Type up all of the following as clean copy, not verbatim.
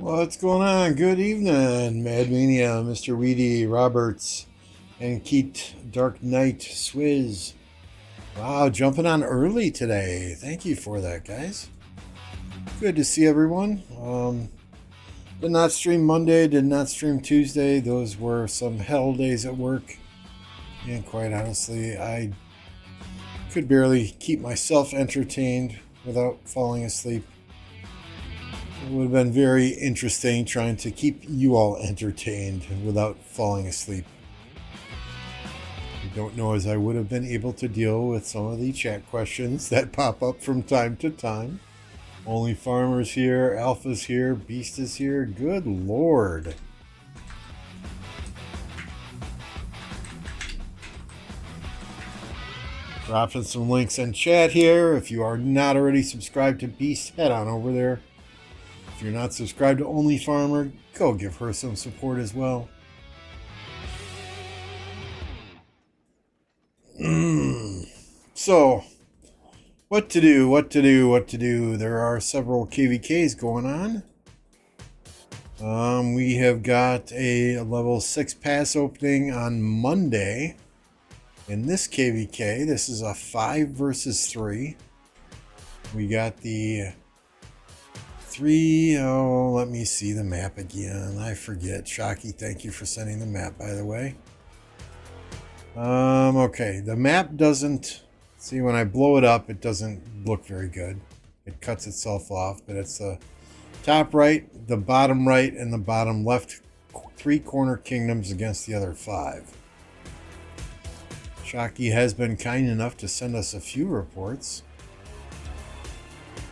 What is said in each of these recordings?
What's going on? Good evening, Mad Mania, Mr. Weedy, Roberts, and Keat, Dark Knight, Swizz. Wow, jumping on early today. Thank you for that, guys. Good to see everyone. Did not stream Monday, did not stream Tuesday. Those were some hell days at work. And quite honestly, I could barely keep myself entertained without falling asleep. It would have been very interesting trying to keep you all entertained without falling asleep. I don't know as I would have been able to deal with some of the chat questions that pop up from time to time. Only Farmers here, Alpha's here, Beast is here. Good Lord. Dropping some links in chat here. If you are not already subscribed to Beast, head on over there. If you're not subscribed to Only Farmer, go give her some support as well. So, what to do? There are several KvKs going on. We have got a level 6 pass opening on Monday. In this KvK, this is a 5 versus 3. We got the 3, let me see the map again. I forget. Shocky, thank you for sending the map, by the way. Okay, the map doesn't, see, when I blow it up, it doesn't look very good. It cuts itself off, but it's the top right, the bottom right, and the bottom left 3 corner kingdoms against the other 5. Shocky has been kind enough to send us a few reports.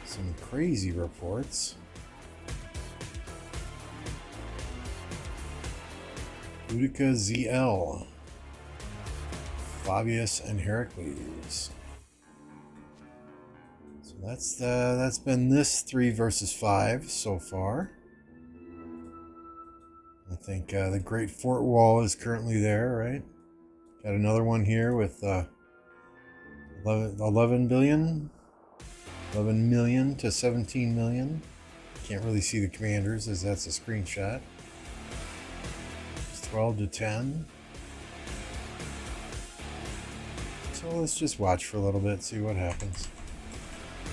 Some crazy reports. Utica ZL, Fabius, and Heracles. So that's been this 3 versus 5 so far. I think the Great Fort Wall is currently there, right? Got another one here with 11 million to 17 million. Can't really see the commanders as that's a screenshot. It's 12 to 10. So let's just watch for a little bit, see what happens.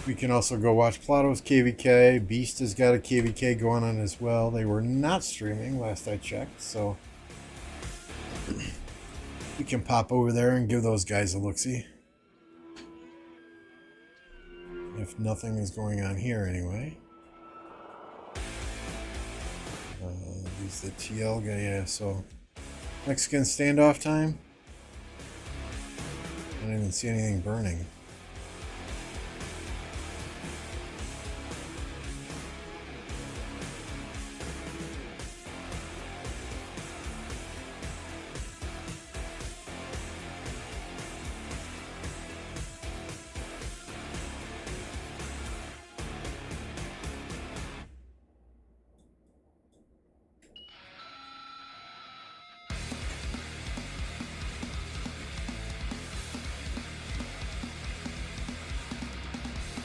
We can also go watch Plato's KvK. Beast has got a KvK going on as well. They were not streaming last I checked, so we can pop over there and give those guys a look-see. If nothing is going on here anyway. Use the TL guy, yeah, so Mexican standoff time. I don't even see anything burning.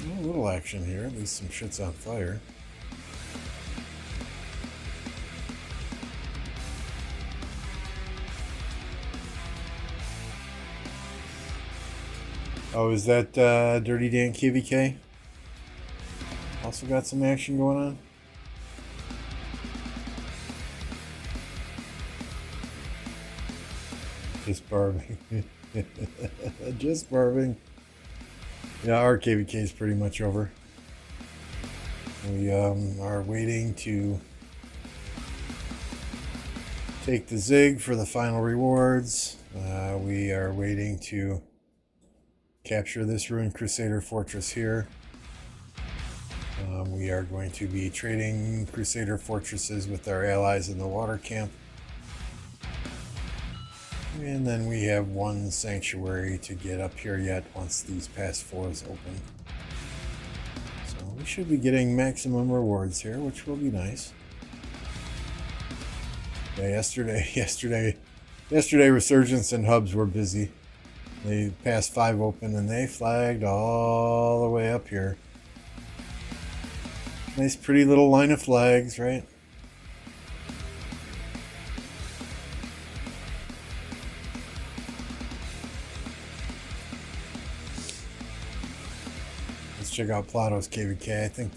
A little action here, at least some shit's on fire. Oh, is that Dirty Dan KvK? Also got some action going on. Just barbing. Just barbing. Yeah, our KvK is pretty much over. We are waiting to take the Zig for the final rewards. We are waiting to capture this Ruined Crusader fortress here. We are going to be trading Crusader fortresses with our allies in the water camp. And then we have one sanctuary to get up here yet once these past 4s open. So we should be getting maximum rewards here, which will be nice. Yeah, yesterday Resurgence and Hubs were busy. They passed 5 open and they flagged all the way up here. Nice pretty little line of flags, right? Let's check out Plato's KvK. I think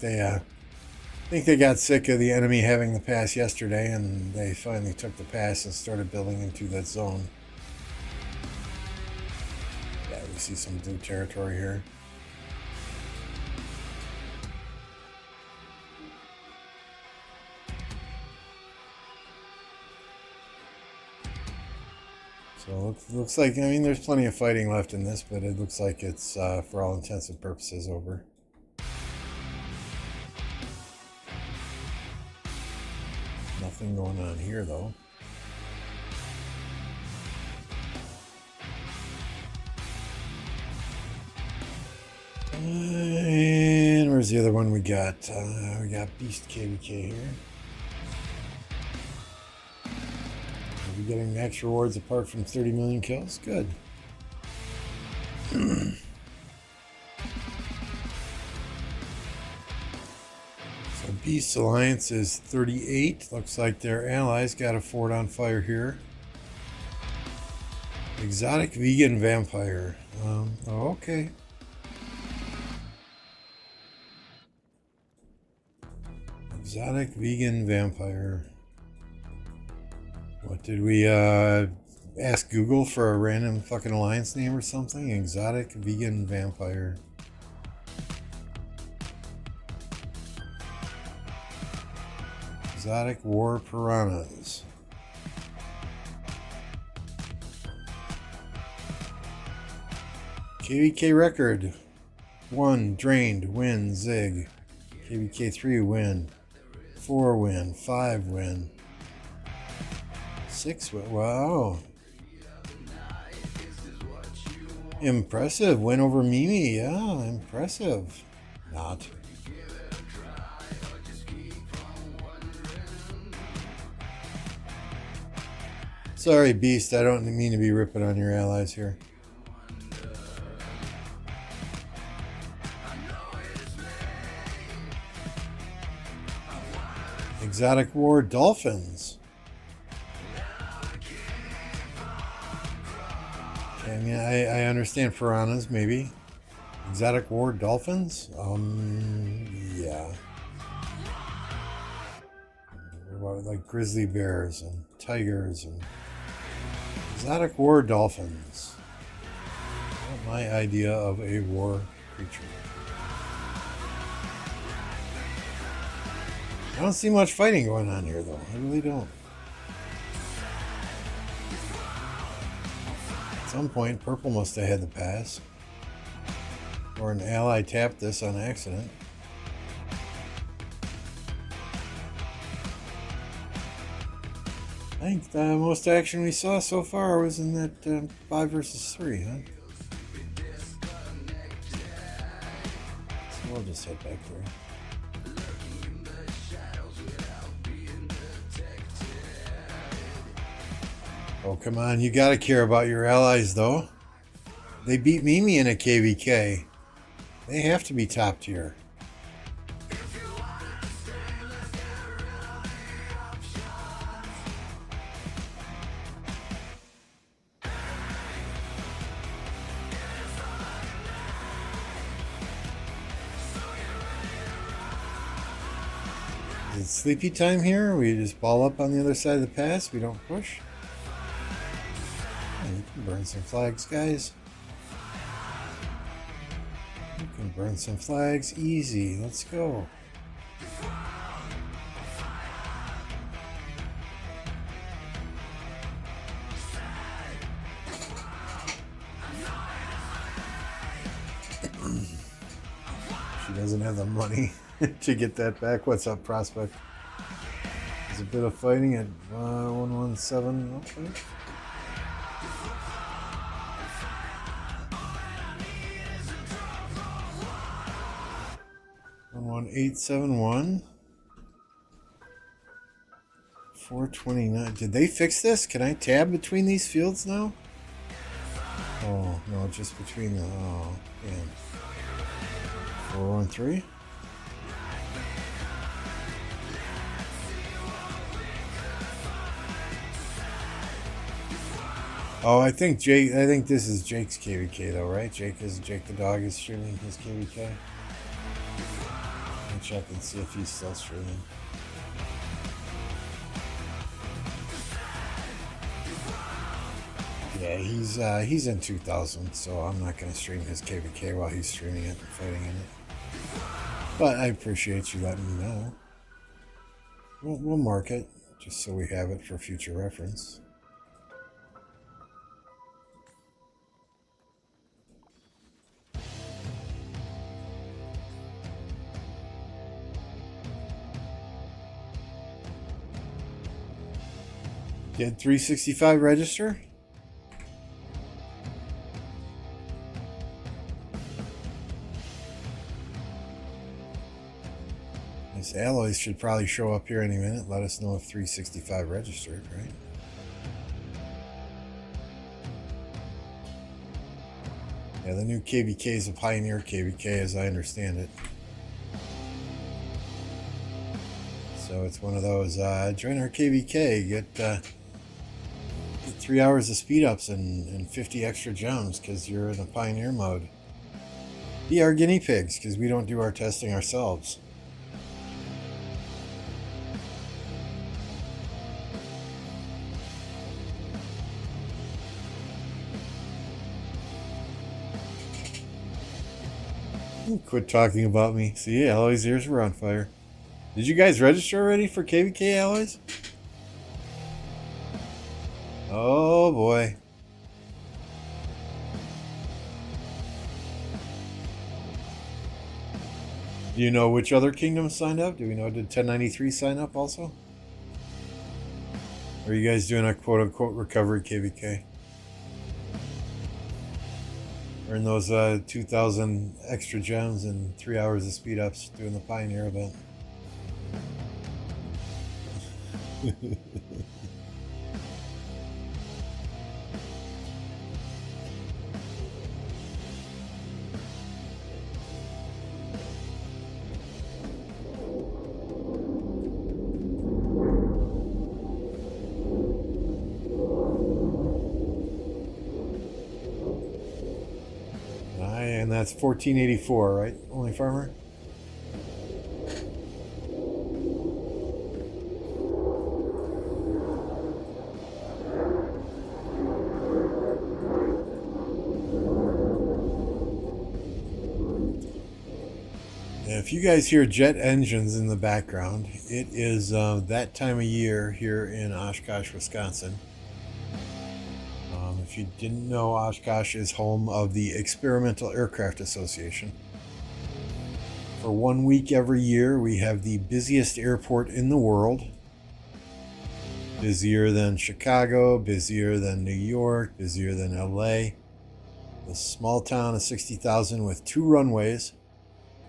they got sick of the enemy having the pass yesterday, and they finally took the pass and started building into that zone. Yeah, we see some blue territory here. So it looks like, I mean, there's plenty of fighting left in this, but it looks like it's, for all intents and purposes, over. Nothing going on here, though. And where's the other one we got? We got Beast KvK here. Are we getting max rewards apart from 30 million kills? Good. So Beast Alliance is 38. Looks like their allies got a fort on fire here. Exotic vegan vampire. Okay. Exotic vegan vampire. What did we ask Google for a random fucking alliance name or something? Exotic vegan vampire. Exotic war piranhas. KvK record. 1 drained, win, Zig. KvK 3 win. 4 win, 5 win. 6 win, wow. Impressive, win over Mimi, yeah, impressive. Not. Sorry, Beast, I don't mean to be ripping on your allies here. Exotic War Dolphins. I mean, I understand piranhas, maybe. Exotic War Dolphins? Yeah. Like grizzly bears and tigers and Exotic War Dolphins. Not my idea of a war creature. I don't see much fighting going on here, though. I really don't. At some point, purple must have had the pass. Or an ally tapped this on accident. I think the most action we saw so far was in that 5 versus 3, huh? So we'll just head back there. Oh, come on. You gotta care about your allies, though. They beat Mimi in a KvK. They have to be top tier. it sleepy time here? We just ball up on the other side of the pass? We don't push? Yeah, you can burn some flags, guys. You can burn some flags. Easy. Let's go. She doesn't have the money to get that back. What's up, Prospect? There's a bit of fighting at 117. Okay. 11871. 429. Did they fix this? Can I tab between these fields now? Oh, no, just between the... Oh, damn. 413. Oh, I think this is Jake's KvK though, right? Jake the dog is streaming his KvK. Let me check and see if he's still streaming. Yeah, he's in 2000, so I'm not gonna stream his KvK while he's streaming it and fighting in it. But I appreciate you letting me know. We'll mark it just so we have it for future reference. Did 365 register? This alloys should probably show up here any minute. Let us know if 365 registered, right? Yeah, the new KvK is a Pioneer KvK as I understand it. So it's one of those, join our KvK, get 3 hours of speed ups and 50 extra gems because you're in a Pioneer mode. Be our guinea pigs because we don't do our testing ourselves. Quit talking about me. See, alloys ears were on fire. Did you guys register already for KvK alloys? Oh boy. Do you know which other kingdoms signed up? Do we know, did 1093 sign up also? Or are you guys doing a quote-unquote recovery KvK? Earn those 2,000 extra gems and 3 hours of speed ups doing the Pioneer event. And that's 1484, right? Only farmer? If you guys hear jet engines in the background, it is that time of year here in Oshkosh, Wisconsin. If you didn't know, Oshkosh is home of the Experimental Aircraft Association. For 1 week every year, we have the busiest airport in the world. Busier than Chicago, busier than New York, busier than LA. The small town of 60,000 with 2 runways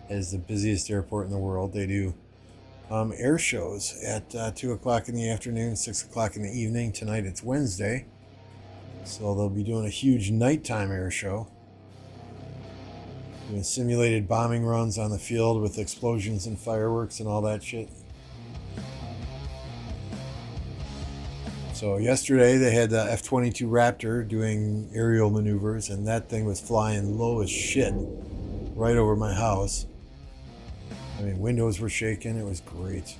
is the busiest airport in the world. They do air shows at 2 o'clock in the afternoon, 6 o'clock in the evening. Tonight it's Wednesday. So they'll be doing a huge nighttime air show. Doing simulated bombing runs on the field with explosions and fireworks and all that shit. So yesterday they had the F-22 Raptor doing aerial maneuvers, and that thing was flying low as shit right over my house. I mean, windows were shaking. It was great.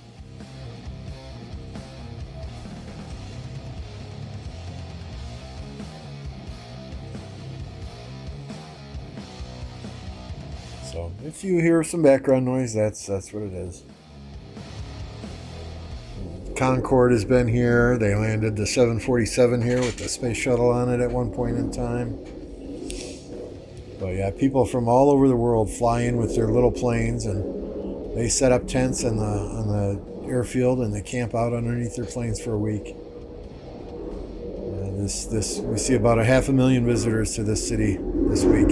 So if you hear some background noise, that's what it is. Concorde has been here. They landed the 747 here with the space shuttle on it at one point in time. But yeah, people from all over the world fly in with their little planes, and they set up tents on the airfield, and they camp out underneath their planes for a week. This we see about 500,000 visitors to this city this week,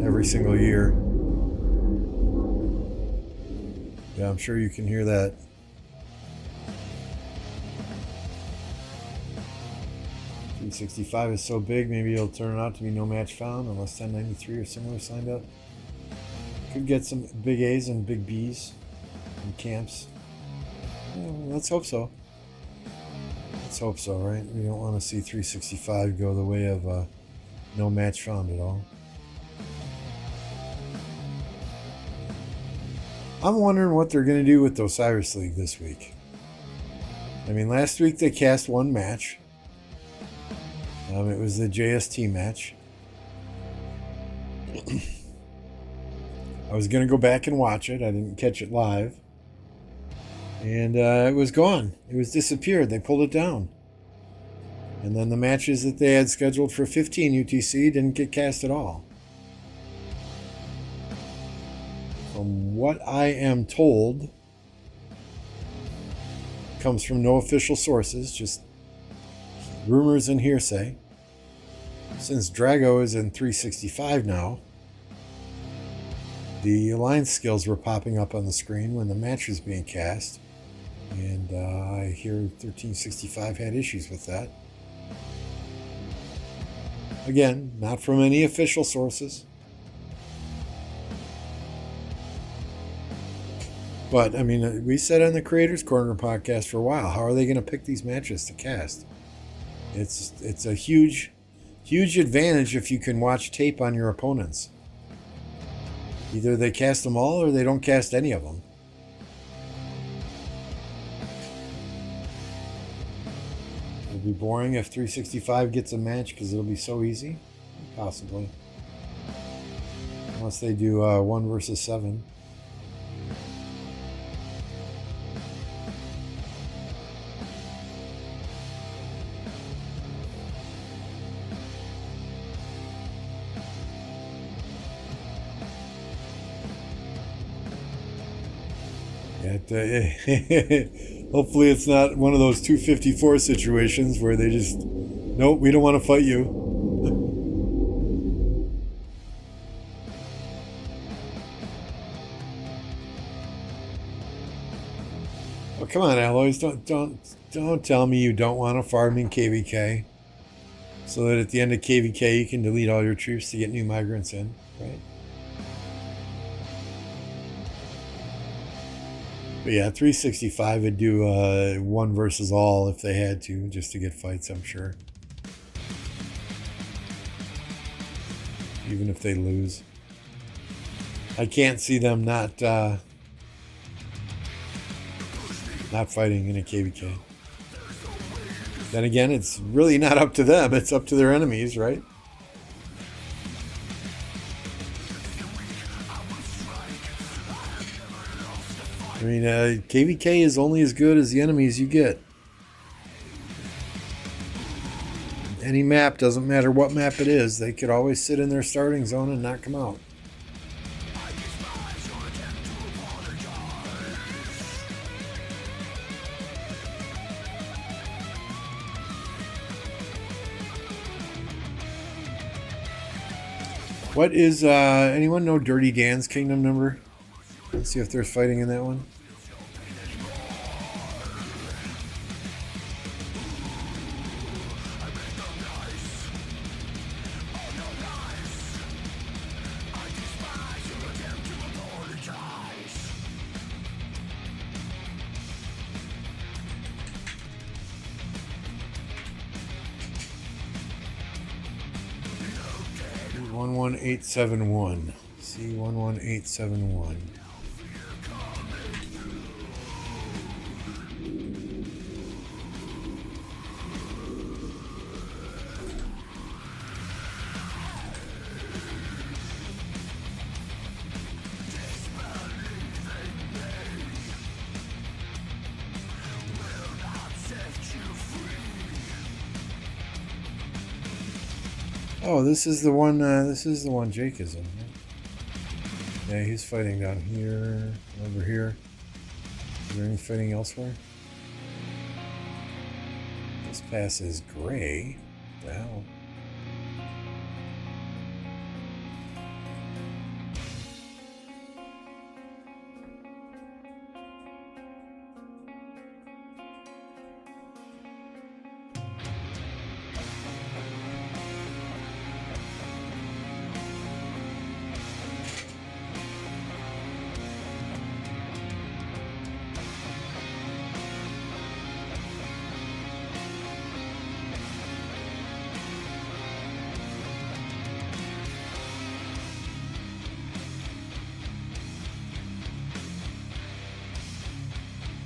every single year. Yeah, I'm sure you can hear that. .365 is so big, maybe it'll turn out to be no match found unless 1093 or similar signed up. Could get some big A's and big B's in camps. Yeah, let's hope so. Let's hope so, right? We don't want to see 365 go the way of no match found at all. I'm wondering what they're going to do with the Osiris League this week. I mean, last week they cast one match. It was the JST match. I was going to go back and watch it. I didn't catch it live. And it was gone. It was disappeared. They pulled it down. And then the matches that they had scheduled for 15 UTC didn't get cast at all. From what I am told, comes from no official sources, just rumors and hearsay. Since Drago is in 365 now, the alliance skills were popping up on the screen when the match was being cast, and I hear 1365 had issues with that. Again, not from any official sources. But, I mean, we said on the Creators Corner podcast for a while, how are they going to pick these matches to cast? It's a huge advantage if you can watch tape on your opponents. Either they cast them all or they don't cast any of them. It'll be boring if 365 gets a match because it'll be so easy. Possibly. Unless they do 1 versus 7. Hopefully it's not one of those 254 situations where they just, nope, we don't want to fight you. Oh, come on, Alloys, don't tell me you don't want to farm in KvK, so that at the end of KvK you can delete all your troops to get new migrants in, right? But yeah, 365 would do 1 versus all if they had to, just to get fights, I'm sure. Even if they lose. I can't see them not fighting in a KvK. Then again, it's really not up to them, it's up to their enemies, right? I mean, KvK is only as good as the enemies you get. Any map, doesn't matter what map it is, they could always sit in their starting zone and not come out. What is, anyone know Dirty Dan's kingdom number? Let's see if there's fighting in that one. C11871. C11871. Oh, this is the one. This is the one Jake is in. Yeah, he's fighting down here, over here. Is there any fighting elsewhere? This pass is gray. What the hell?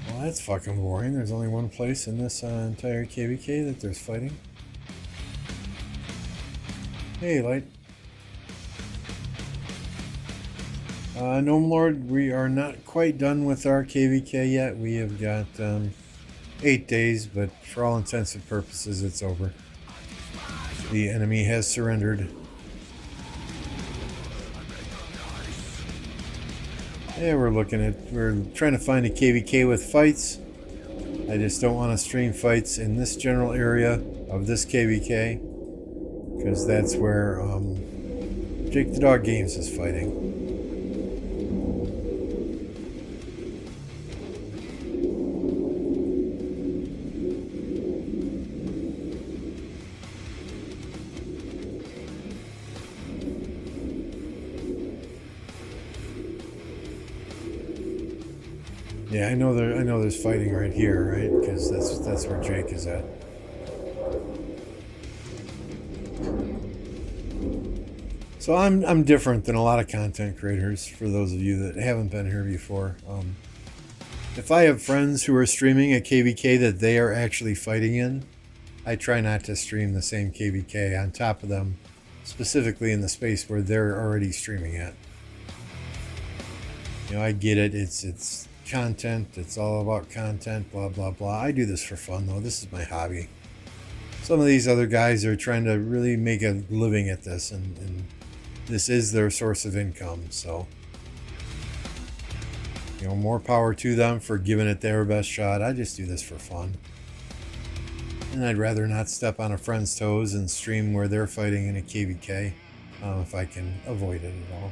Well, that's fucking boring. There's only one place in this entire KvK that there's fighting. Hey, Light. Gnome Lord, we are not quite done with our KvK yet. We have got 8 days, but for all intents and purposes, it's over. The enemy has surrendered. Yeah, we're trying to find a KvK with fights. I just don't want to stream fights in this general area of this KvK, because that's where Jake the Dog Games is fighting. Yeah, I know there's fighting right here, right? Because that's where Jake is at. So I'm different than a lot of content creators. For those of you that haven't been here before, if I have friends who are streaming a KvK that they are actually fighting in, I try not to stream the same KvK on top of them, specifically in the space where they're already streaming at. You know, I get it. It's content. It's all about content, blah, blah, blah. I do this for fun, though. This is my hobby. Some of these other guys are trying to really make a living at this, and this is their source of income. So, you know, more power to them for giving it their best shot. I just do this for fun. And I'd rather not step on a friend's toes and stream where they're fighting in a KvK if I can avoid it at all.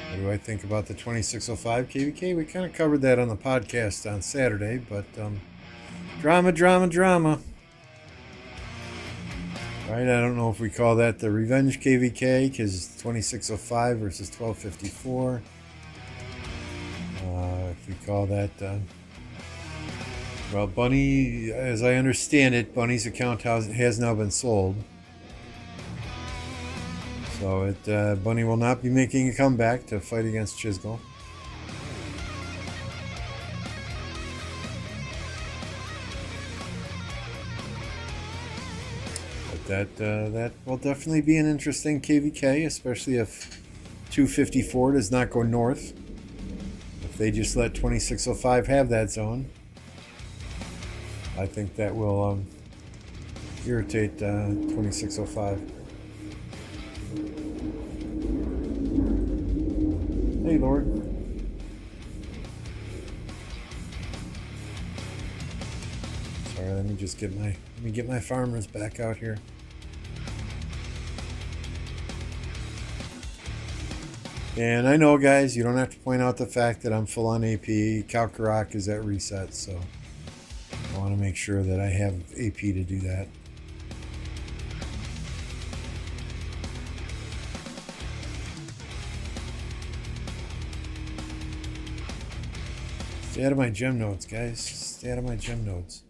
What do I think about the 2605 KvK? We kind of covered that on the podcast on Saturday, but drama. Right, I don't know if we call that the Revenge KvK, because 2605 versus 1254. If we call that... well, Bunny, as I understand it, Bunny's account has now been sold. So Bunny will not be making a comeback to fight against Chisgall. But that will definitely be an interesting KvK, especially if 254 does not go north. If they just let 2605 have that zone, I think that will irritate 2605. Hey, Lord. Sorry, let me get my farmers back out here. And I know, guys, you don't have to point out the fact that I'm full on AP. KvKs is at reset, so I want to make sure that I have AP to do that. Stay out of my gem nodes, guys. Stay out of my gem nodes.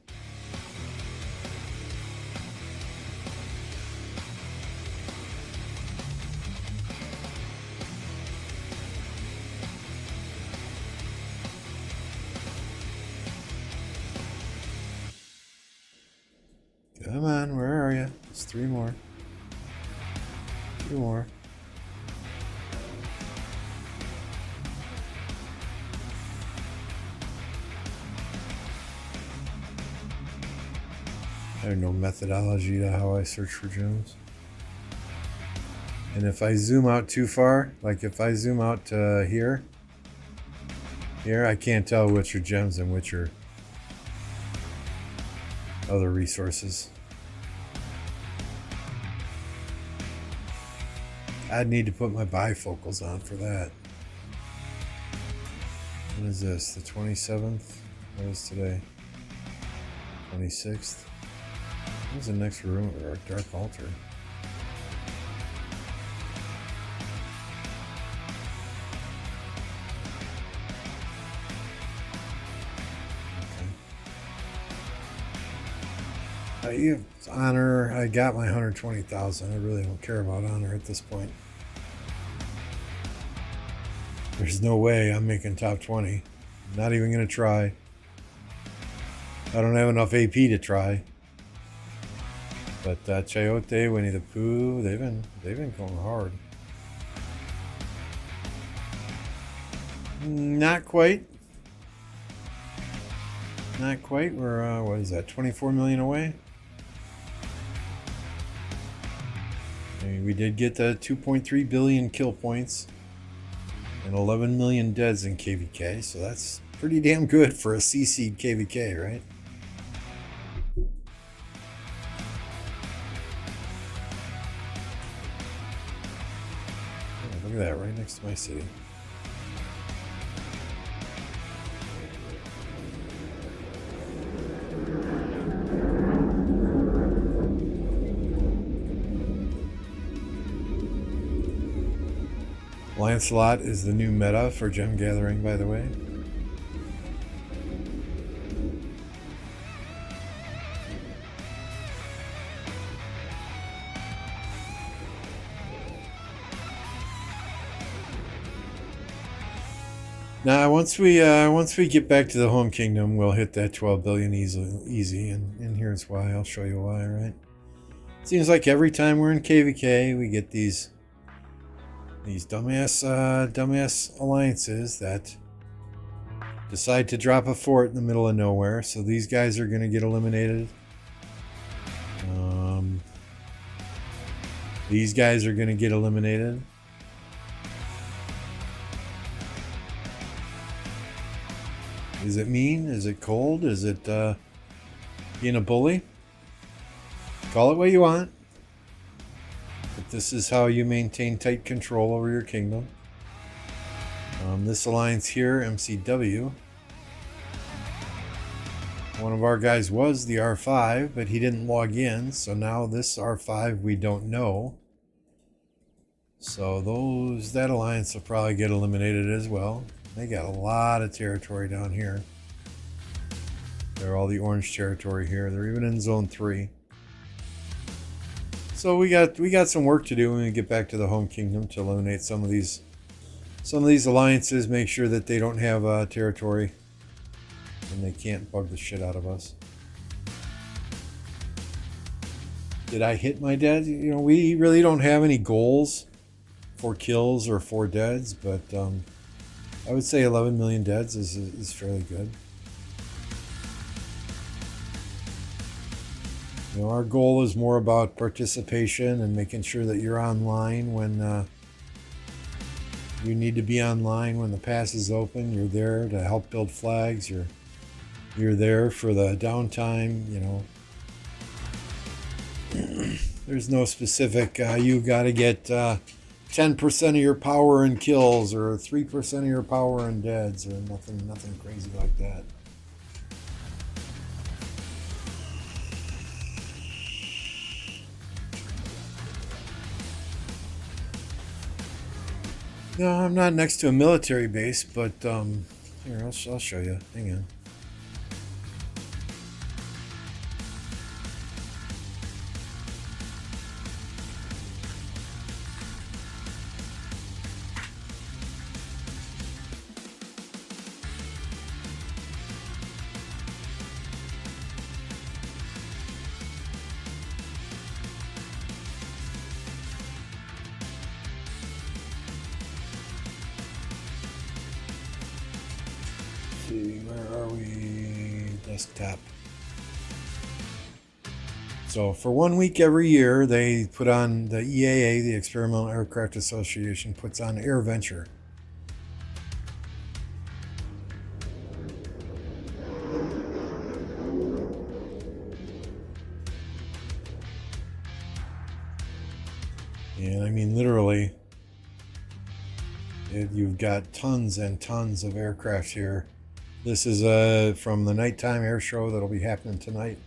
Come on, where are you? It's 3 more. 2 more. I have no methodology to how I search for gems. And if I zoom out too far, like if I zoom out to here, I can't tell which are gems and which are other resources. I'd need to put my bifocals on for that. What is this? The 27th? What is today? 26th? What's the next room or dark altar? You have honor. I got my 120,000. I really don't care about honor at this point. There's no way I'm making top 20. I'm not even going to try. I don't have enough AP to try. But Chayote, Winnie the Pooh, they've been going hard. Not quite. Not quite. We're what is that? 24 million away. We did get the 2.3 billion kill points and 11 million deads in KvK, so that's pretty damn good for a CC'd KvK, right? Oh, look at that, right next to my city. Lancelot is the new meta for gem gathering, by the way. Now, once we get back to the home kingdom, we'll hit that 12 billion easy, and here's why. I'll show you why. Right? Seems like every time we're in KvK, we get these dumbass alliances that decide to drop a fort in the middle of nowhere. So these guys are going to get eliminated. These guys are going to get eliminated. Is it mean? Is it cold? Is it being a bully? Call it what you want. But this is how you maintain tight control over your kingdom. This alliance here, MCW. One of our guys was the R5, but he didn't log in. So now this R5 we don't know. So that alliance will probably get eliminated as well. They got a lot of territory down here. They're all the orange territory here. They're even in zone 3. So we got some work to do when we get back to the home kingdom to eliminate some of these alliances, make sure that they don't have territory and they can't bug the shit out of us. Did I hit my dead? You know, we really don't have any goals for kills or for deads, but I would say 11 million deads is fairly good. You know, our goal is more about participation and making sure that you're online when you need to be online when the pass is open. You're there to help build flags. You're there for the downtime. You know, there's no specific. You got to get 10% of your power in kills or 3% of your power in deads or nothing crazy like that. No, I'm not next to a military base, but here, I'll show you. Hang on. Where are we? Desktop. So for 1 week every year, they put on the EAA, the Experimental Aircraft Association, puts on AirVenture. And I mean, literally, you've got tons and tons of aircraft here. This is from the nighttime air show that'll be happening tonight.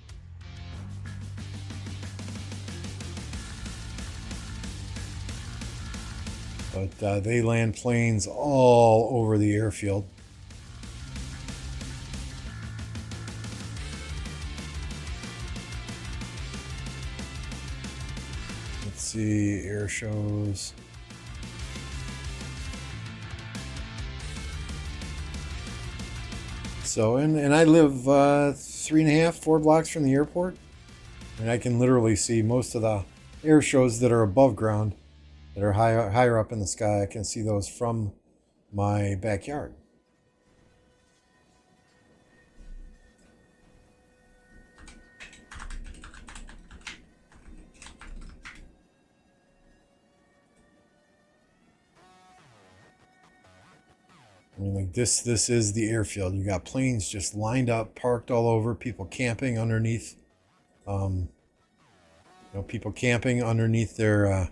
But they land planes all over the airfield. Let's see, air shows. So, and I live 3.5, 4 blocks from the airport. And I can literally see most of the air shows that are above ground, that are higher up in the sky. I can see those from my backyard. I mean, like this is the airfield. You got planes just lined up, parked all over, people camping underneath, people camping underneath their,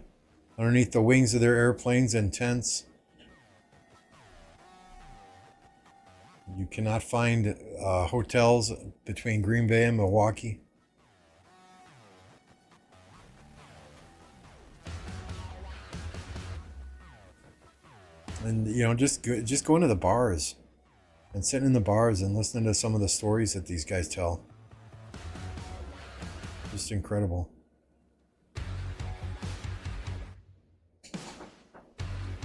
underneath the wings of their airplanes and tents. You cannot find hotels between Green Bay and Milwaukee. And just going to the bars and sitting in the bars and listening to some of the stories that these guys tell. Just incredible.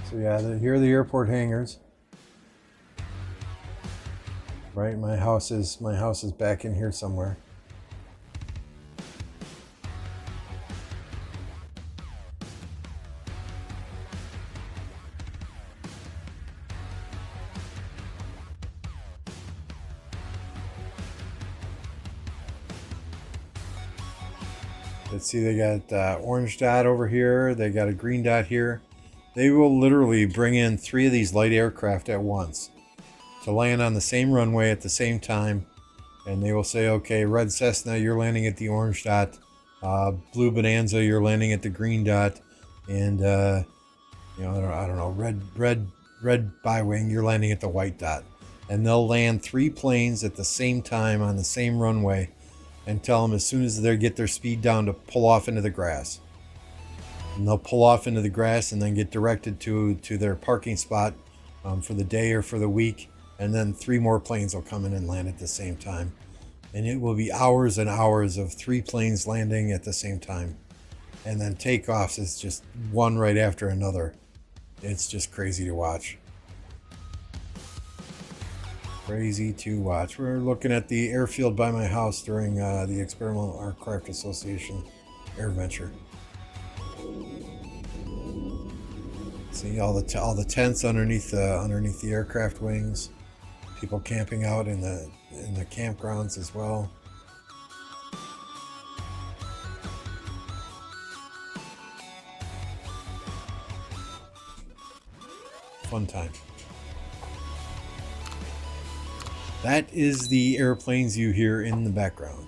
So yeah, here are the airport hangars. Right, my house is back in here somewhere. Let's see, they got orange dot over here. They got a green dot here. They will literally bring in 3 of these light aircraft at once to land on the same runway at the same time. And they will say, okay, red Cessna, you're landing at the orange dot. Blue Bonanza, you're landing at the green dot. And, I don't know, red Bi-Wing, you're landing at the white dot. And they'll land 3 planes at the same time on the same runway and tell them as soon as they get their speed down to pull off into the grass. And they'll pull off into the grass and then get directed to their parking spot for the day or for the week. And then 3 more planes will come in and land at the same time. And it will be hours and hours of 3 planes landing at the same time. And then takeoffs is just one right after another. It's just crazy to watch. Crazy to watch. We're looking at the airfield by my house during the Experimental Aircraft Association AirVenture. See all the tents underneath the aircraft wings. People camping out in the campgrounds as well. Fun time. That is the airplanes you hear in the background.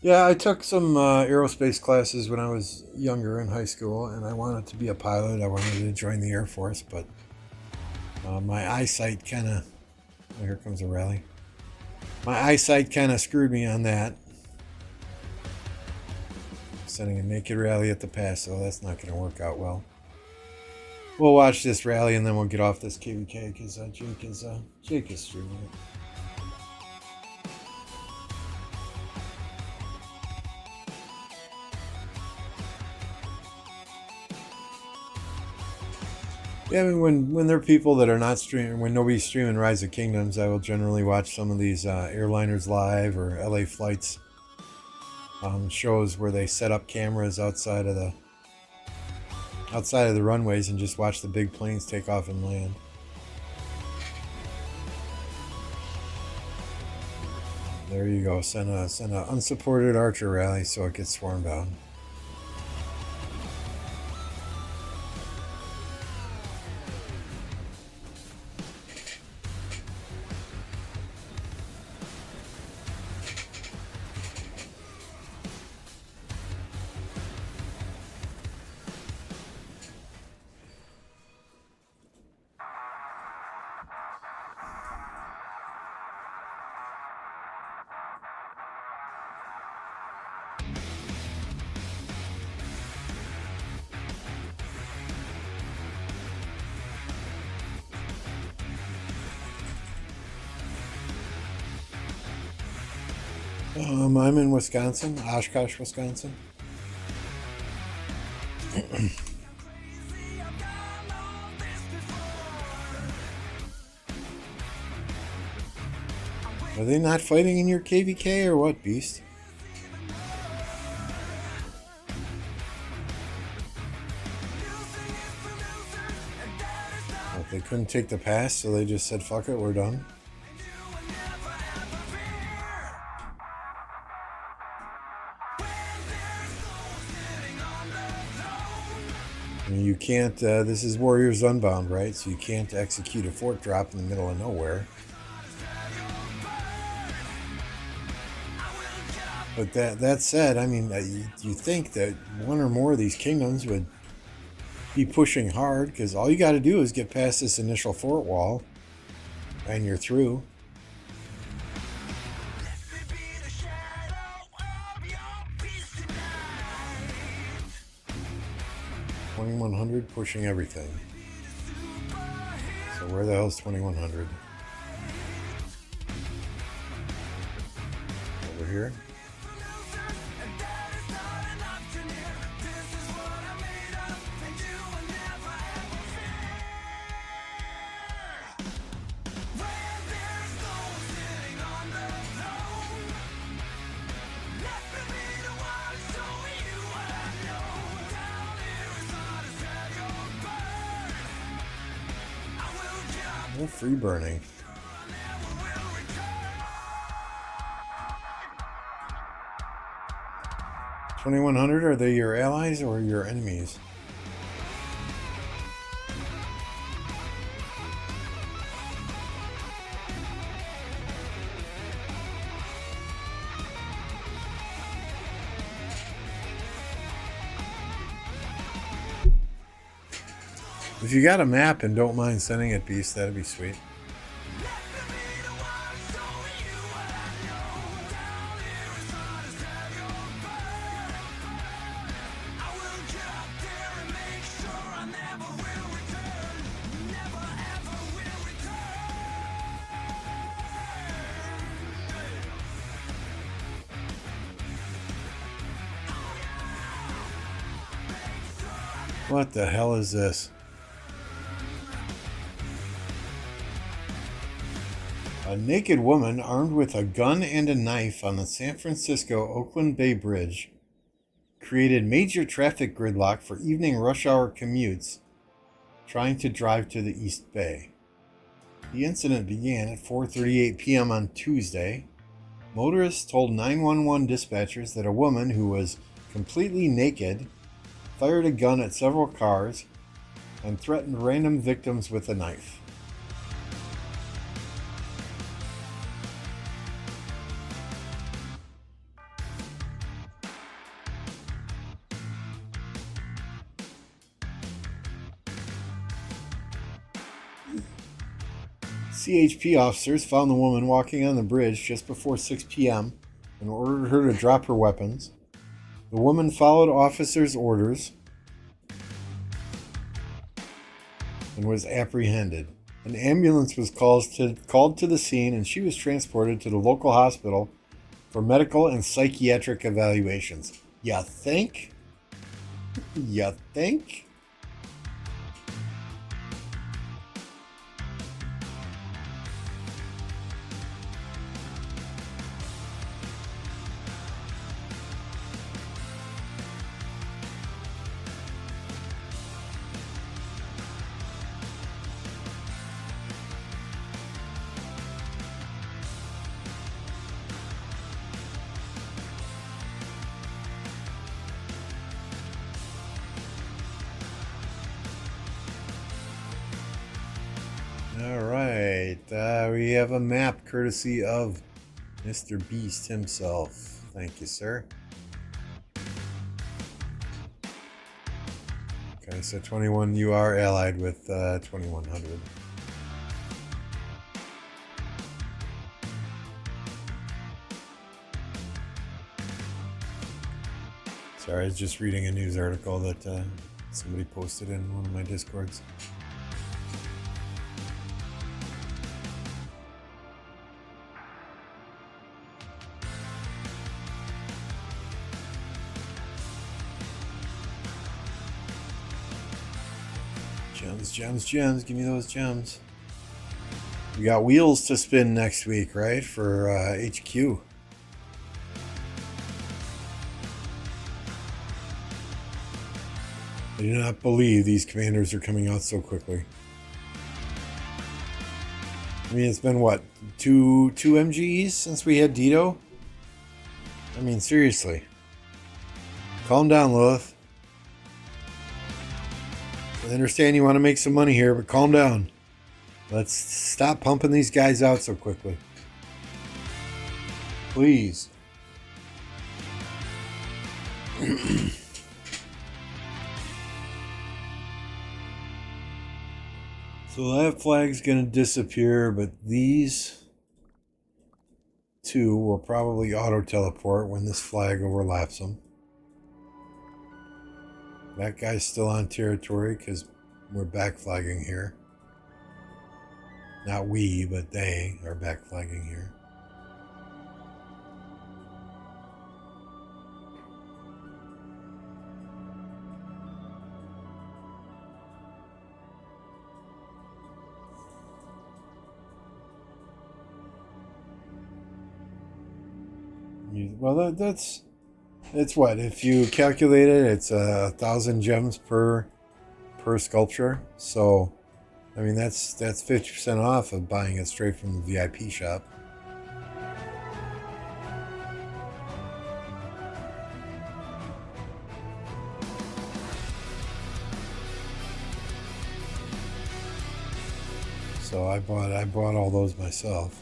Yeah, I took some aerospace classes when I was younger in high school, and I wanted to be a pilot. I wanted to join the Air Force, but my eyesight kind of... Oh, here comes a rally. My eyesight kind of screwed me on that. Sending a naked rally at the pass, so that's not going to work out well. We'll watch this rally and then we'll get off this KvK because Jake is streaming it. Yeah, I mean, when there are people that are not streaming, when nobody's streaming Rise of Kingdoms, I will generally watch some of these Airliners Live or LA Flights shows where they set up cameras outside of outside of the runways and just watch the big planes take off and land. There you go. Send a unsupported Archer rally so it gets swarmed out. I'm in Wisconsin, Oshkosh, Wisconsin. Are they not fighting in your KvK or what, Beast? Well, they couldn't take the pass, so they just said, fuck it, we're done. You can't, this is Warriors Unbound, right? So you can't execute a fort drop in the middle of nowhere. But that said, I mean, you think that one or more of these kingdoms would be pushing hard, because all you got to do is get past this initial fort wall, and you're through. $2,100 pushing everything. So where the hell's 2,100? Over here. No free burning. $2,100, are they your allies or your enemies? If you got a map and don't mind sending it, Beast, that'd be sweet. What the hell is this? A naked woman armed with a gun and a knife on the San Francisco-Oakland Bay Bridge created major traffic gridlock for evening rush hour commutes trying to drive to the East Bay. The incident began at 4:38 p.m. on Tuesday. Motorists told 911 dispatchers that a woman who was completely naked fired a gun at several cars and threatened random victims with a knife. CHP officers found the woman walking on the bridge just before 6 p.m. and ordered her to drop her weapons. The woman followed officers' orders and was apprehended. An ambulance was called to the scene, and she was transported to the local hospital for medical and psychiatric evaluations. You think? You think? All right, we have a map courtesy of Mr. Beast himself. Thank you, sir. Okay, so 21, you are allied with 2100. Sorry, I was just reading a news article that somebody posted in one of my Discords. Gems. Give me those gems. We got wheels to spin next week, right? For HQ. I do not believe these commanders are coming out so quickly. I mean, it's been what? Two MGEs since we had Dito? I mean, seriously. Calm down, Lilith. I understand you want to make some money here, but calm down. Let's stop pumping these guys out so quickly. Please. So that flag's going to disappear, but these two will probably auto-teleport when this flag overlaps them. That guy's still on territory because we're backflagging here. Not we, but they are backflagging here. Well, it's what, if you calculate it, it's 1,000 gems per sculpture. So, I mean, that's 50% off of buying it straight from the VIP shop. So I bought all those myself.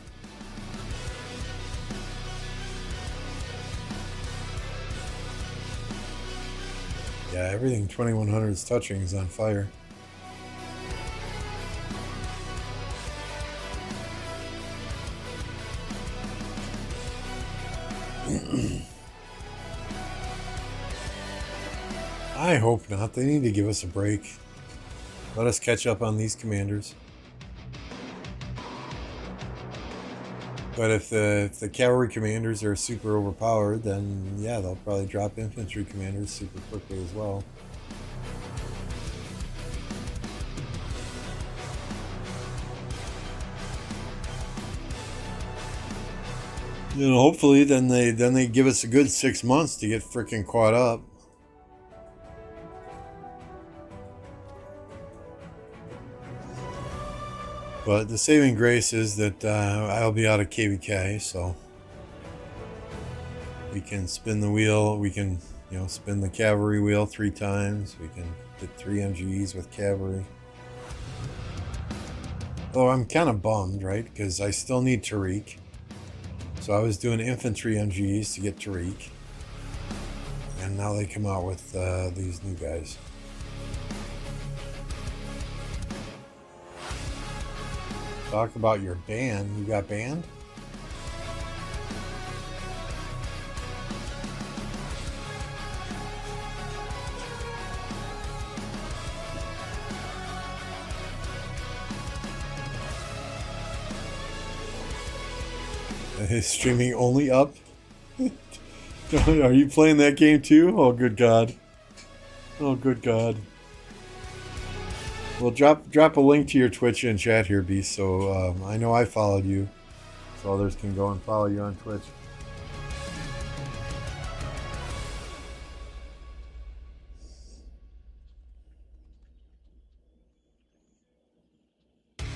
Yeah, everything 2100 is touching is on fire. I hope not. They need to give us a break. Let us catch up on these commanders. But if the cavalry commanders are super overpowered, then yeah, they'll probably drop infantry commanders super quickly as well. And hopefully then they give us a good 6 months to get freaking caught up. But the saving grace is that I'll be out of KvK, so we can spin the wheel. We can, spin the cavalry wheel 3 times. We can get 3 MGEs with cavalry. Though I'm kind of bummed, right? Because I still need Tariq. So I was doing infantry MGEs to get Tariq. And now they come out with these new guys. Talk about your ban. You got banned? Is streaming only up? Are you playing that game too? Oh, good God. Oh, good God. Well, drop a link to your Twitch in chat here, Beast, so I know I followed you, so others can go and follow you on Twitch.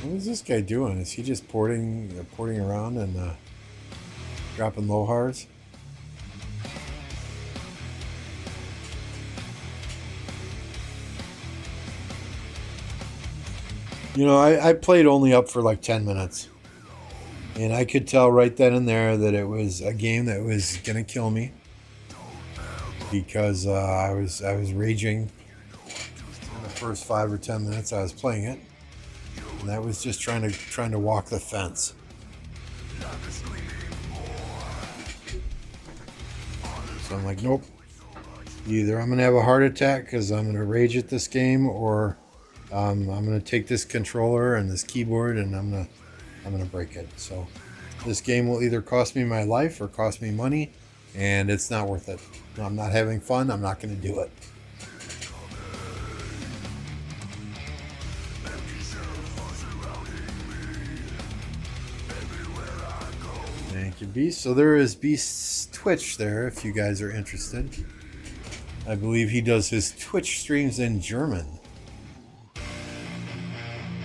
What is this guy doing? Is he just porting around and dropping lohars? You know, I played only up for like 10 minutes. And I could tell right then and there that it was a game that was going to kill me. Because I was raging in the first 5 or 10 minutes I was playing it. And that was just trying to walk the fence. So I'm like, nope. Either I'm going to have a heart attack because I'm going to rage at this game, or I'm going to take this controller and this keyboard and I'm going to break it. So this game will either cost me my life or cost me money, and it's not worth it. I'm not having fun. I'm not going to do it. Thank you, Beast. So there is Beast's Twitch there if you guys are interested. I believe he does his Twitch streams in German.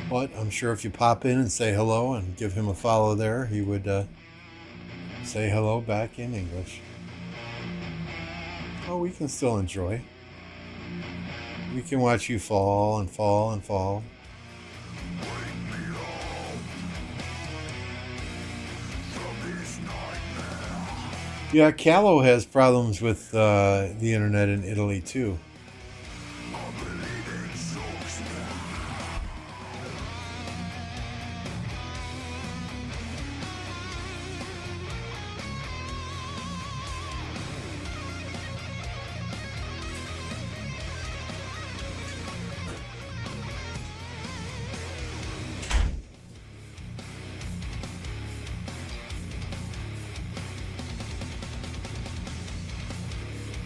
But I'm sure if you pop in and say hello and give him a follow there, he would say hello back in English. Oh, we can still enjoy. We can watch you fall and fall and fall. Yeah, Callow has problems with the internet in Italy too.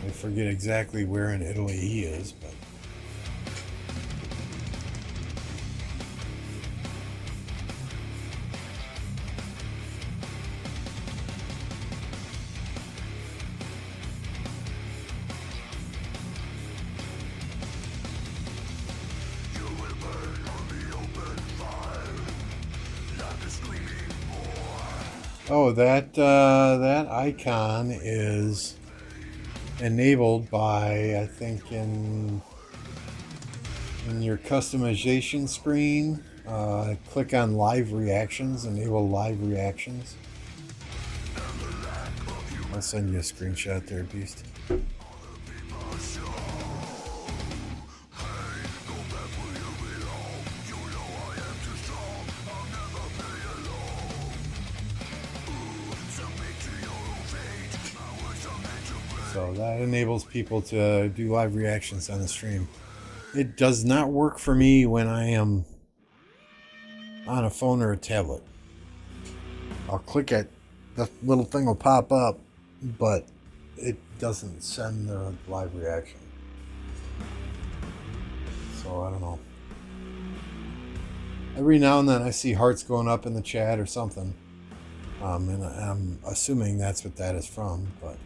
I forget exactly where in Italy he is, but oh, that icon is enabled by, I think, in your customization screen. Click on live reactions, enable live reactions. I'll send you a screenshot there, Beast. So that enables people to do live reactions on the stream. It does not work for me when I am on a phone or a tablet. I'll click it, the little thing will pop up, but it doesn't send the live reaction. So I don't know. Every now and then I see hearts going up in the chat or something. And I'm assuming that's what that is from, but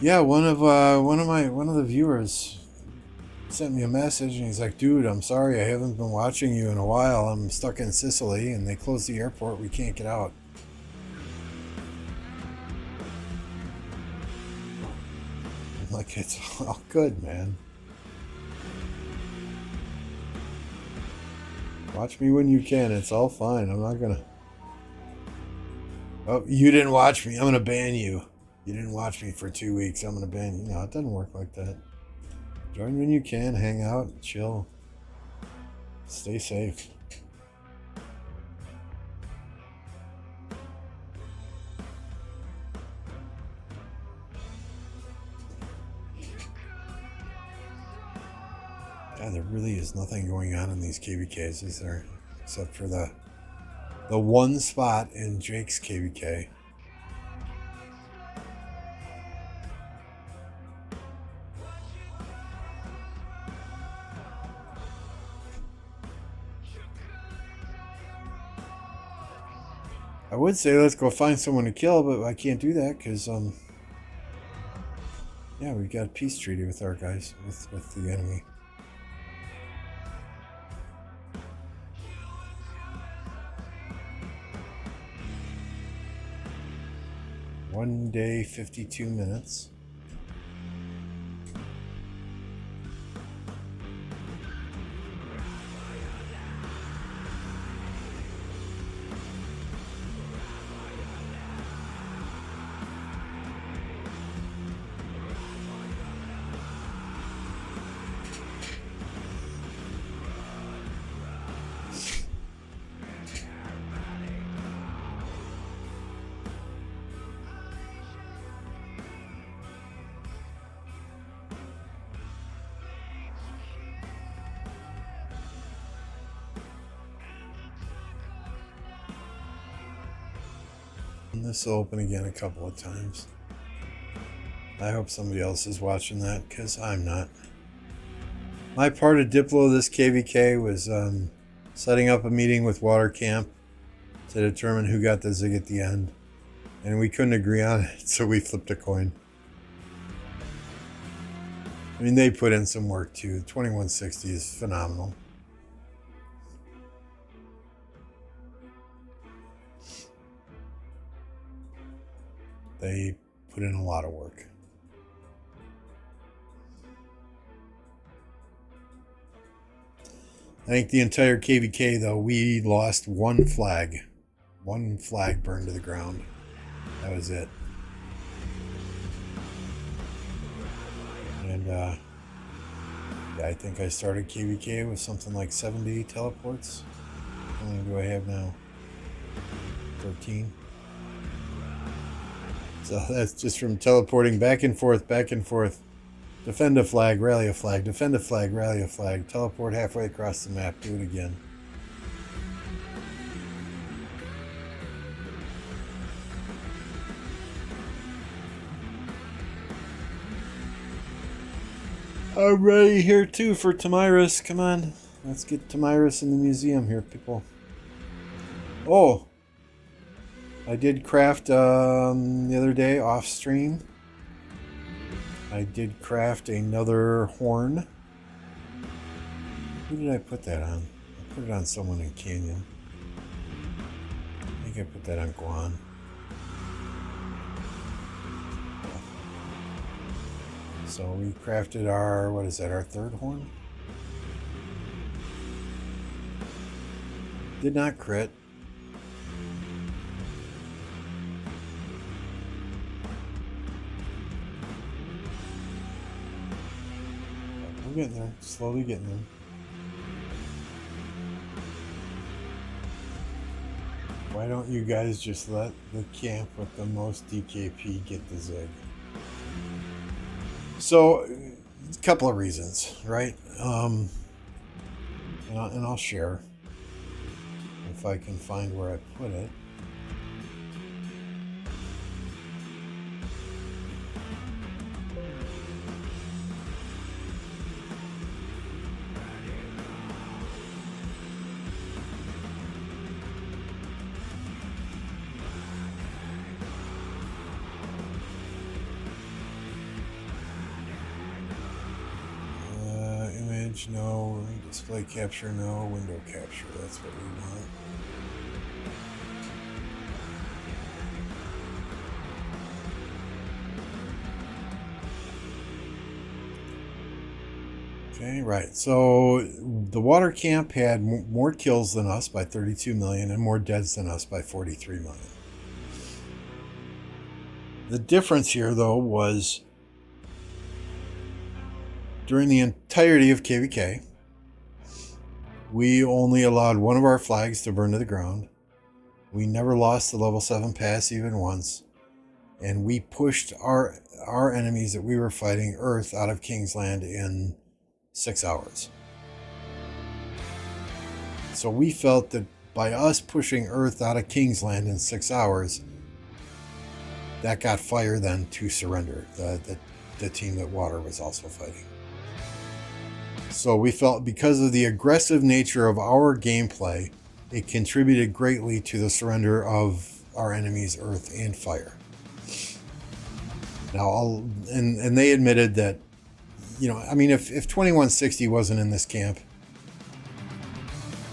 yeah, one of the viewers sent me a message and he's like, dude, I'm sorry, I haven't been watching you in a while. I'm stuck in Sicily and they closed the airport. We can't get out. I'm like, it's all good, man. Watch me when you can. It's all fine. I'm not gonna... Oh, you didn't watch me. I'm gonna ban you. You didn't watch me for 2 weeks. I'm gonna ban you. No, it doesn't work like that. Join when you can. Hang out. Chill. Stay safe. God, there really is nothing going on in these KvKs, is there? Except for the one spot in Jake's KvK. I would say let's go find someone to kill, but I can't do that because yeah, we've got a peace treaty with our guys, with the enemy. 1 day, 52 minutes. And this will open again a couple of times. I hope somebody else is watching that, because I'm not. My part of Diplo this KvK was setting up a meeting with Water Camp to determine who got the zig at the end. And we couldn't agree on it, so we flipped a coin. I mean, they put in some work too. 2160 is phenomenal. They put in a lot of work. I think the entire KvK, though, we lost one flag. One flag burned to the ground. That was it. And yeah, I think I started KvK with something like 70 teleports. How many do I have now? 13. So that's just from teleporting back and forth, back and forth. Defend a flag, rally a flag, defend a flag, rally a flag, teleport halfway across the map, do it again. I'm ready here too for Tamiris. Come on, let's get Tamiris in the museum here, people. Oh, I did craft the other day off stream. I did craft another horn. Who did I put that on? I put it on someone in Canyon. I think I put that on Guan. So we crafted our, what is that, our third horn? Did not crit. We're getting there, slowly getting there. Why don't you guys just let the camp with the most DKP get the zig? So, a couple of reasons, right? And I'll share if I can find where I put it. No, display capture, no, window capture, that's what we want. Okay, right, so the water camp had more kills than us by 32 million and more deaths than us by 43 million. The difference here, though, was during the entirety of KvK, we only allowed one of our flags to burn to the ground. We never lost the level 7 pass even once. And we pushed our enemies that we were fighting Earth out of Kingsland in 6 hours. So we felt that by us pushing Earth out of Kingsland in 6 hours, that got fire then to surrender, the team that Water was also fighting. So we felt because of the aggressive nature of our gameplay, it contributed greatly to the surrender of our enemies, Earth and Fire. Now, and they admitted that, you know, I mean, if 2160 wasn't in this camp,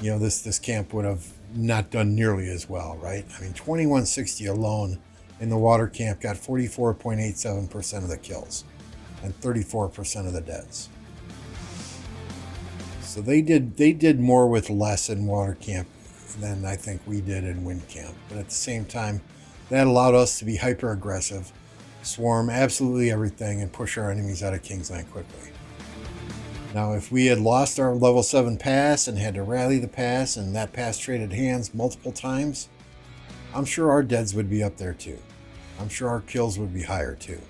you know, this camp would have not done nearly as well, right? I mean, 2160 alone in the water camp got 44.87% of the kills and 34% of the deaths. So they did more with less in water camp than I think we did in wind camp. But at the same time, that allowed us to be hyper aggressive, swarm absolutely everything, and push our enemies out of Kingsland quickly. Now, if we had lost our level 7 pass and had to rally the pass, and that pass traded hands multiple times, I'm sure our deads would be up there too. I'm sure our kills would be higher too.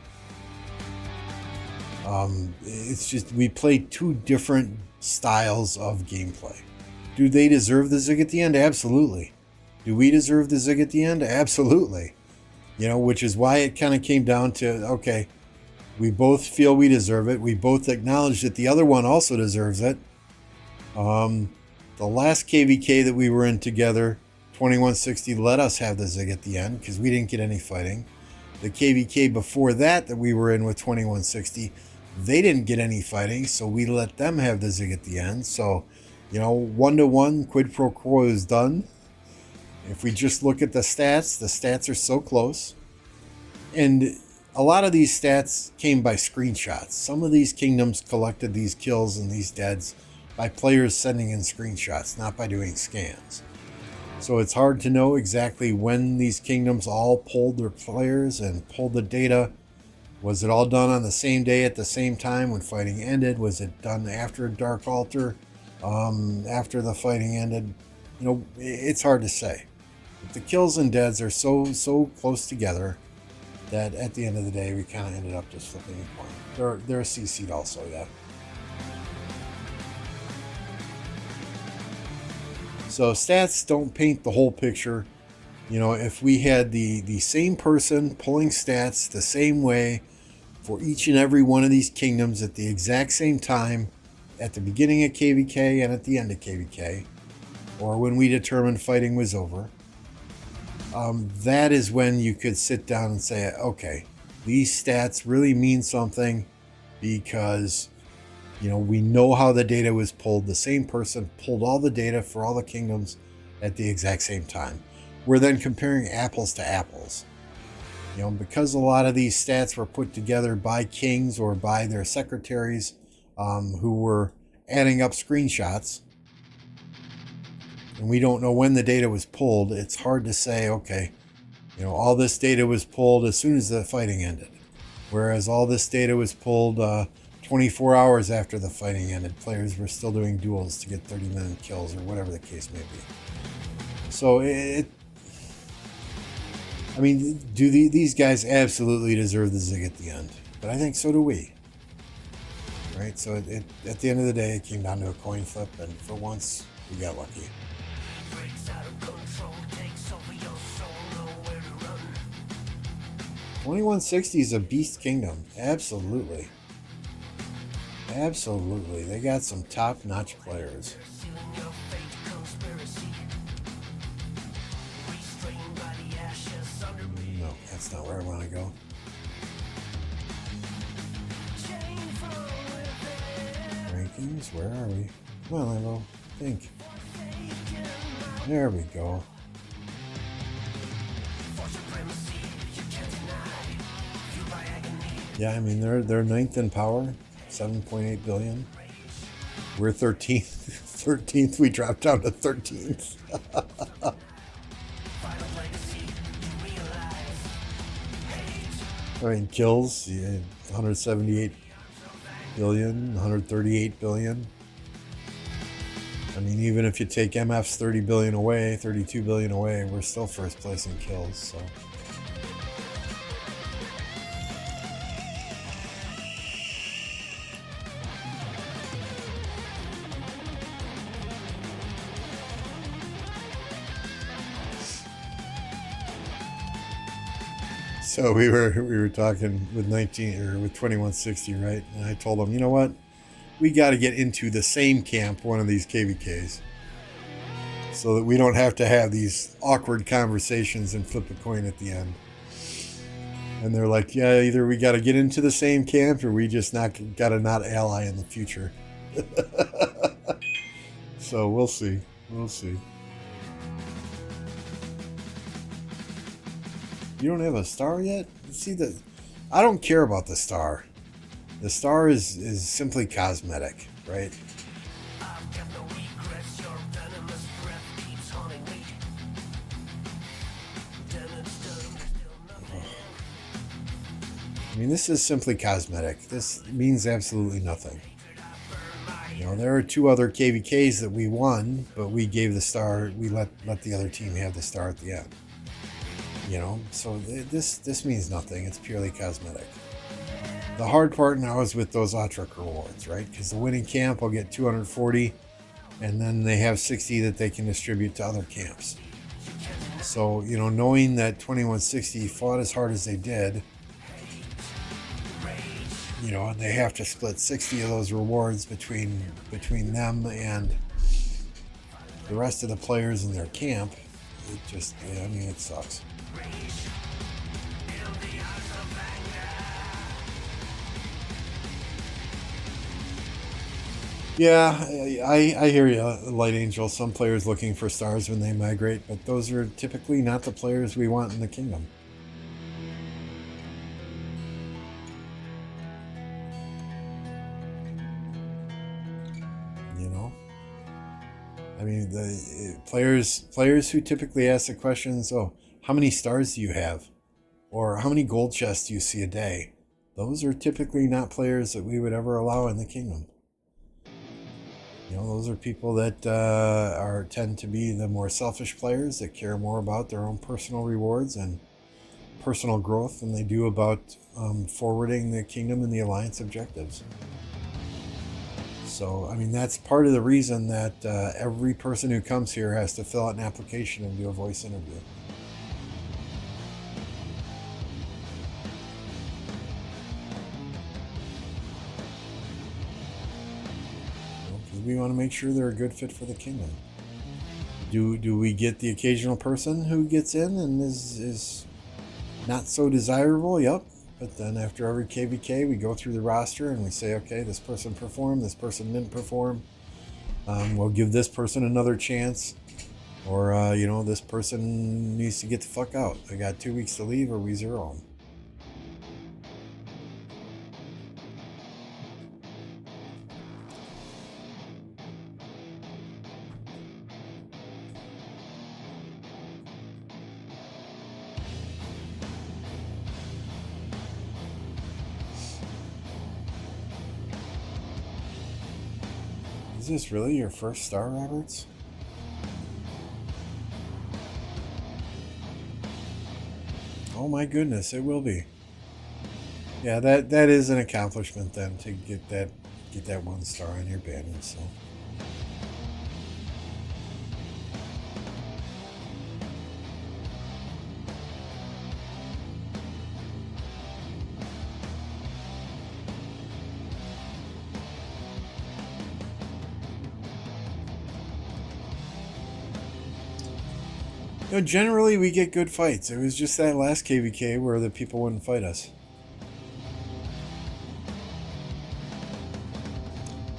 It's just we played two different styles of gameplay. Do they deserve the zig at the end? Absolutely. Do we deserve the zig at the end? Absolutely. You know, which is why it kind of came down to, okay, we both feel we deserve it. We both acknowledge that the other one also deserves it. The last KvK that we were in together, 2160, let us have the zig at the end because we didn't get any fighting. The KvK before that we were in with 2160, they didn't get any fighting, so we let them have the zig at the end. So, you know, 1-to-1, quid pro quo is done. If we just look at the stats are so close. And a lot of these stats came by screenshots. Some of these kingdoms collected these kills and these deads by players sending in screenshots, not by doing scans. So it's hard to know exactly when these kingdoms all pulled their players and pulled the data. Was it all done on the same day at the same time when fighting ended? Was it done after a Dark Altar, after the fighting ended? You know, it's hard to say. But the kills and deads are so close together that at the end of the day, we kind of ended up just flipping a coin. They're CC'd also, yeah. So stats don't paint the whole picture. You know, if we had the same person pulling stats the same way for each and every one of these kingdoms at the exact same time, at the beginning of KvK and at the end of KvK, or when we determined fighting was over, that is when you could sit down and say, okay, these stats really mean something because, you know, we know how the data was pulled. The same person pulled all the data for all the kingdoms at the exact same time. We're then comparing apples to apples. You know, because a lot of these stats were put together by kings or by their secretaries who were adding up screenshots, and we don't know when the data was pulled, it's hard to say, okay, you know, all this data was pulled as soon as the fighting ended. Whereas all this data was pulled 24 hours after the fighting ended. Players were still doing duels to get 30-minute kills or whatever the case may be. So I mean, do these guys absolutely deserve the zig at the end? But I think so do we. Right? So at the end of the day, it came down to a coin flip, and for once, we got lucky. 2160 is a beast kingdom. Absolutely. Absolutely. They got some top-notch players. No, that's not where I want to go. Rankings, where are we? Come on, Lambo. Think. There we go. Yeah, I mean, they're ninth in power, 7.8 billion. We're 13th. 13th, we dropped down to 13th. I mean, kills, yeah, 178 billion, 138 billion. I mean, even if you take MF's 30 billion away, 32 billion away, we're still first place in kills, so. So we were talking with 2160, right? And I told him, you know what? We got to get into the same camp, one of these KvKs, so that we don't have to have these awkward conversations and flip a coin at the end. And they're like, yeah, either we got to get into the same camp or we just got to not ally in the future. So we'll see. We'll see. You don't have a star yet? See, I don't care about the star. The star is simply cosmetic, right? I mean, this is simply cosmetic. This means absolutely nothing. You know, there are 2 other KvKs that we won, but we gave the star. We let the other team have the star at the end. You know, so this means nothing. It's purely cosmetic. The hard part now is with those RoK rewards, right? Because the winning camp will get 240, and then they have 60 that they can distribute to other camps. So, you know, knowing that 2160 fought as hard as they did, you know, and they have to split 60 of those rewards between them and the rest of the players in their camp, it just, yeah, I mean, it sucks. Yeah, I hear you, Light Angel. Some players looking for stars when they migrate, but those are typically not the players we want in the kingdom. You know? I mean, the players who typically ask the questions, oh, how many stars do you have? Or how many gold chests do you see a day? Those are typically not players that we would ever allow in the kingdom. You know, those are people that tend to be the more selfish players that care more about their own personal rewards and personal growth than they do about forwarding the kingdom and the alliance objectives. So, I mean, that's part of the reason that every person who comes here has to fill out an application and do a voice interview. We want to make sure they're a good fit for the kingdom. Do we get the occasional person who gets in and is not so desirable? Yep. But then after every KvK, we go through the roster and we say, okay, this person performed, this person didn't perform. We'll give this person another chance. Or, you know, this person needs to get the fuck out. They got 2 weeks to leave or we zero them. Is this really your first star, Roberts? Oh my goodness, it will be. Yeah, that is an accomplishment then to get that 1 star on your banner. So. You know, generally we get good fights. It was just that last KvK where the people wouldn't fight us.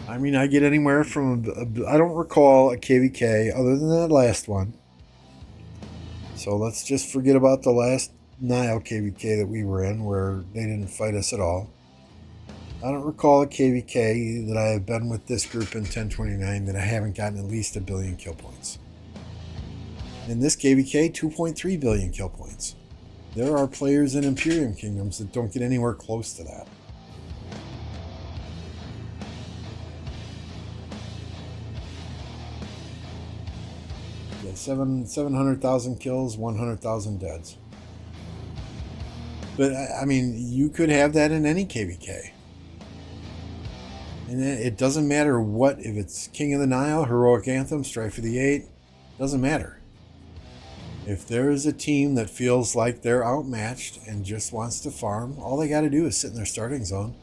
I mean, I get anywhere from I don't recall a KvK other than that last one. So let's just forget about the last Nile KvK that we were in where they didn't fight us at all. I don't recall a KvK that I have been with this group in 1029 that I haven't gotten at least 1 billion kill points. In this KvK, 2.3 billion kill points. There are players in Imperium Kingdoms that don't get anywhere close to that. Yeah, 700,000 kills, 100,000 deads. But, I mean, you could have that in any KvK. And it doesn't matter what, if it's King of the Nile, Heroic Anthem, Strife of the Eight, doesn't matter. If there is a team that feels like they're outmatched and just wants to farm, all they got to do is sit in their starting zone.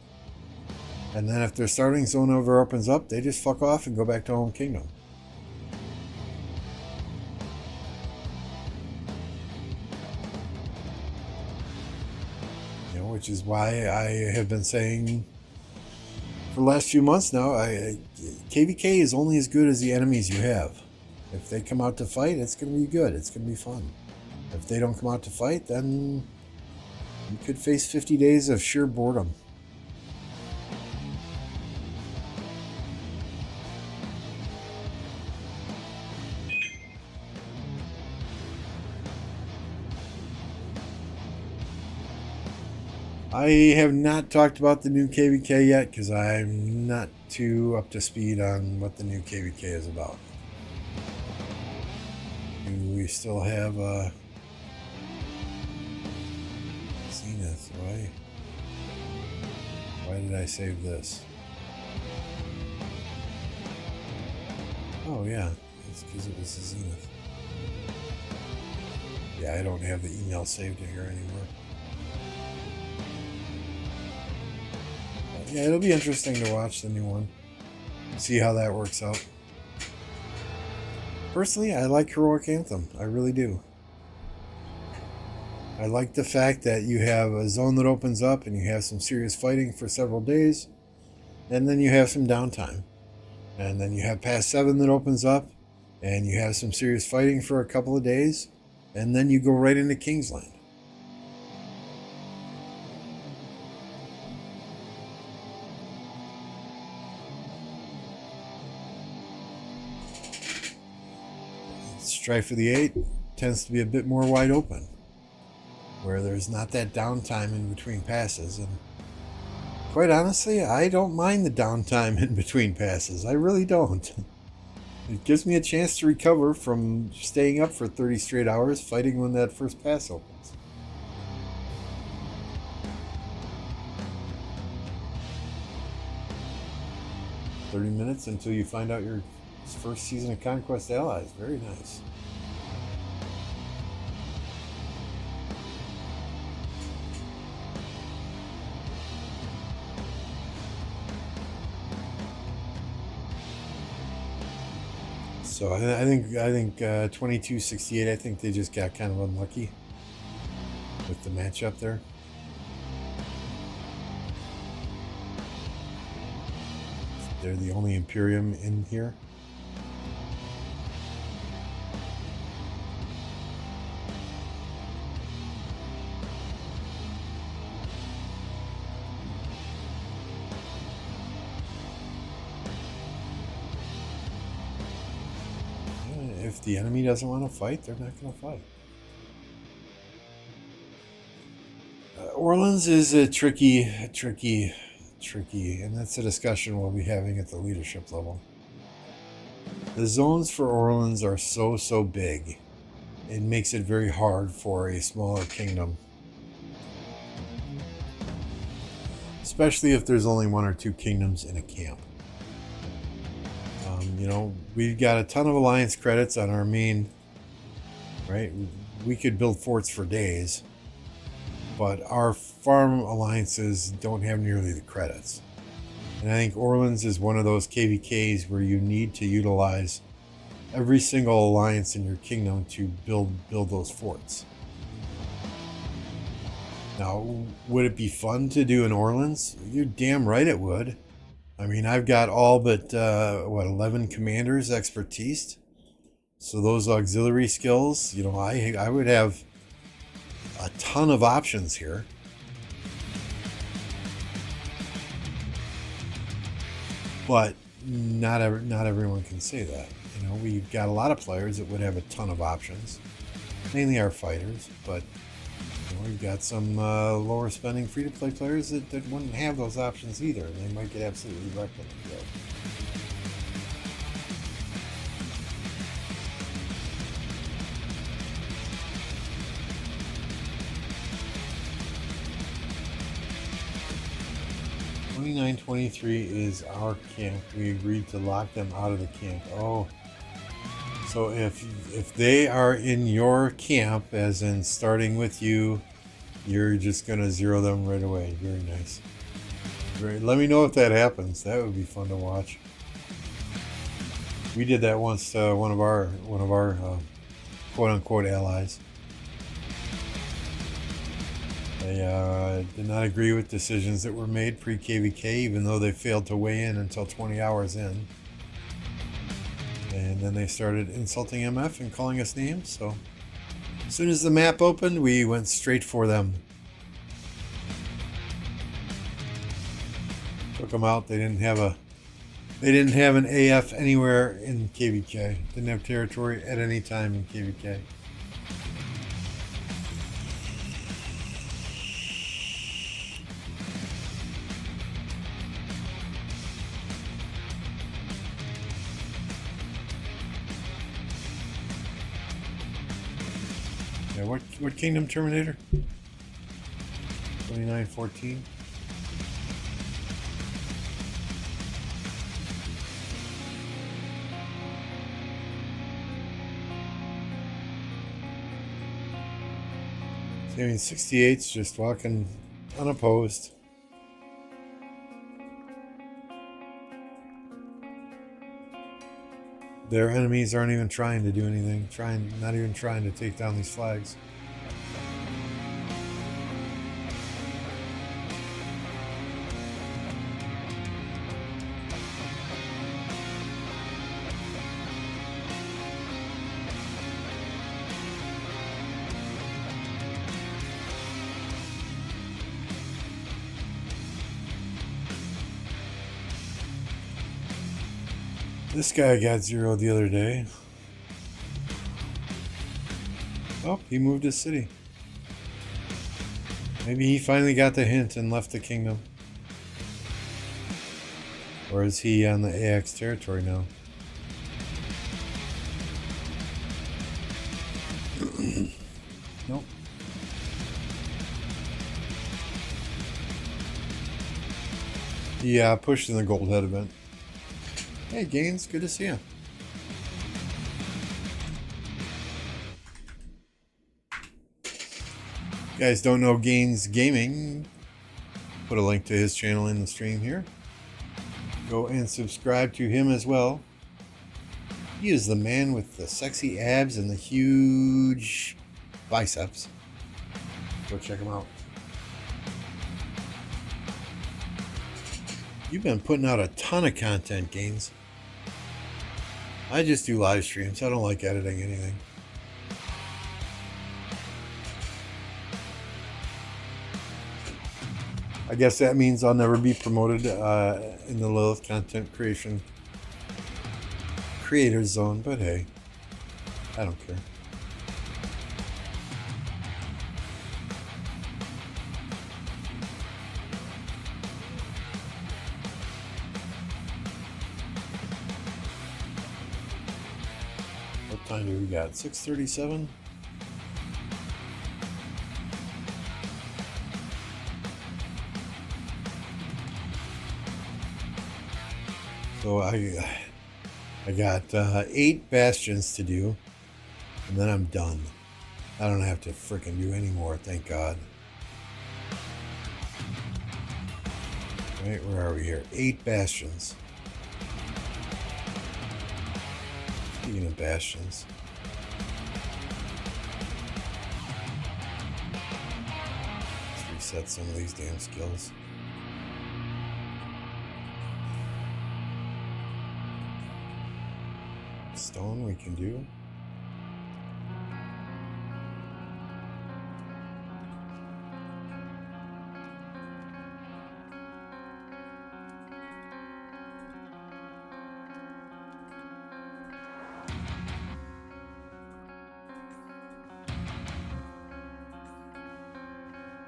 And then if their starting zone ever opens up, they just fuck off and go back to home kingdom. You know, which is why I have been saying for the last few months now, KvK is only as good as the enemies you have. If they come out to fight, it's going to be good. It's going to be fun. If they don't come out to fight, then you could face 50 days of sheer boredom. I have not talked about the new KvK yet because I'm not too up to speed on what the new KvK is about. Do we still have Zenith? Why did I save this? Oh yeah, it's because it was a Zenith. Yeah, I don't have the email saved in here anymore. Yeah, it'll be interesting to watch the new one. See how that works out. Personally, I like Heroic Anthem. I really do. I like the fact that you have a zone that opens up and you have some serious fighting for several days. And then you have some downtime. And then you have Pass 7 that opens up and you have some serious fighting for a couple of days. And then you go right into Kingsland. Strife of the 8 tends to be a bit more wide open, where there's not that downtime in between passes. And quite honestly, I don't mind the downtime in between passes. I really don't. It gives me a chance to recover from staying up for 30 straight hours fighting when that first pass opens. "30 minutes until you find out your first season of Conquest Allies." Very nice. So I think 2268. I think they just got kind of unlucky with the matchup there. They're the only Imperium in here. If the enemy doesn't want to fight, they're not going to fight. Orleans is a tricky, and that's a discussion we'll be having at the leadership level. The zones for Orleans are so big. It makes it very hard for a smaller kingdom. Especially if there's only 1 or 2 kingdoms in a camp. We've got a ton of alliance credits on our main, right? We could build forts for days, but our farm alliances don't have nearly the credits. And I think Orleans is one of those KvKs where you need to utilize every single alliance in your kingdom to build those forts. Now, would it be fun to do in Orleans? You're damn right it would. I mean, I've got all but, 11 commanders expertise. So those auxiliary skills, I would have a ton of options here. But not everyone can say that. We've got a lot of players that would have a ton of options. Mainly our fighters, but we've got some lower spending free-to-play players that wouldn't have those options either. They might get absolutely wrecked in the field. $29.23 is our camp. We agreed to lock them out of the camp. Oh. So if they are in your camp, as in starting with you, you're just going to zero them right away. Very nice. Let me know if that happens. That would be fun to watch. We did that once to one of our quote-unquote allies. They did not agree with decisions that were made pre-KvK, even though they failed to weigh in until 20 hours in. And then they started insulting MF and calling us names, so As soon as the map opened, we went straight for them. Took them out. They didn't have an AF anywhere in KvK. Didn't have territory at any time in KvK. Yeah, what Kingdom Terminator? 2914. I mean, 68's just walking unopposed. Their enemies aren't even trying to do anything, not even trying to take down these flags. This guy got 0 the other day. Oh, he moved his city. Maybe he finally got the hint and left the kingdom. Or is he on the AX territory now? Nope. Yeah, pushed in the Gold Head event. Hey, Gaines, good to see you. You guys don't know Gaines Gaming? Put a link to his channel in the stream here. Go and subscribe to him as well. He is the man with the sexy abs and the huge biceps. Go check him out. You've been putting out a ton of content, Gaines. I just do live streams. I don't like editing anything. I guess that means I'll never be promoted in the Lilith content creator zone, but hey, I don't care. What time do we got? 6:37? So I got 8 bastions to do, and then I'm done. I don't have to frickin' do any more, thank God. Right, where are we here? 8 bastions. Speaking of bastions. Let's reset some of these damn skills. Stone we can do.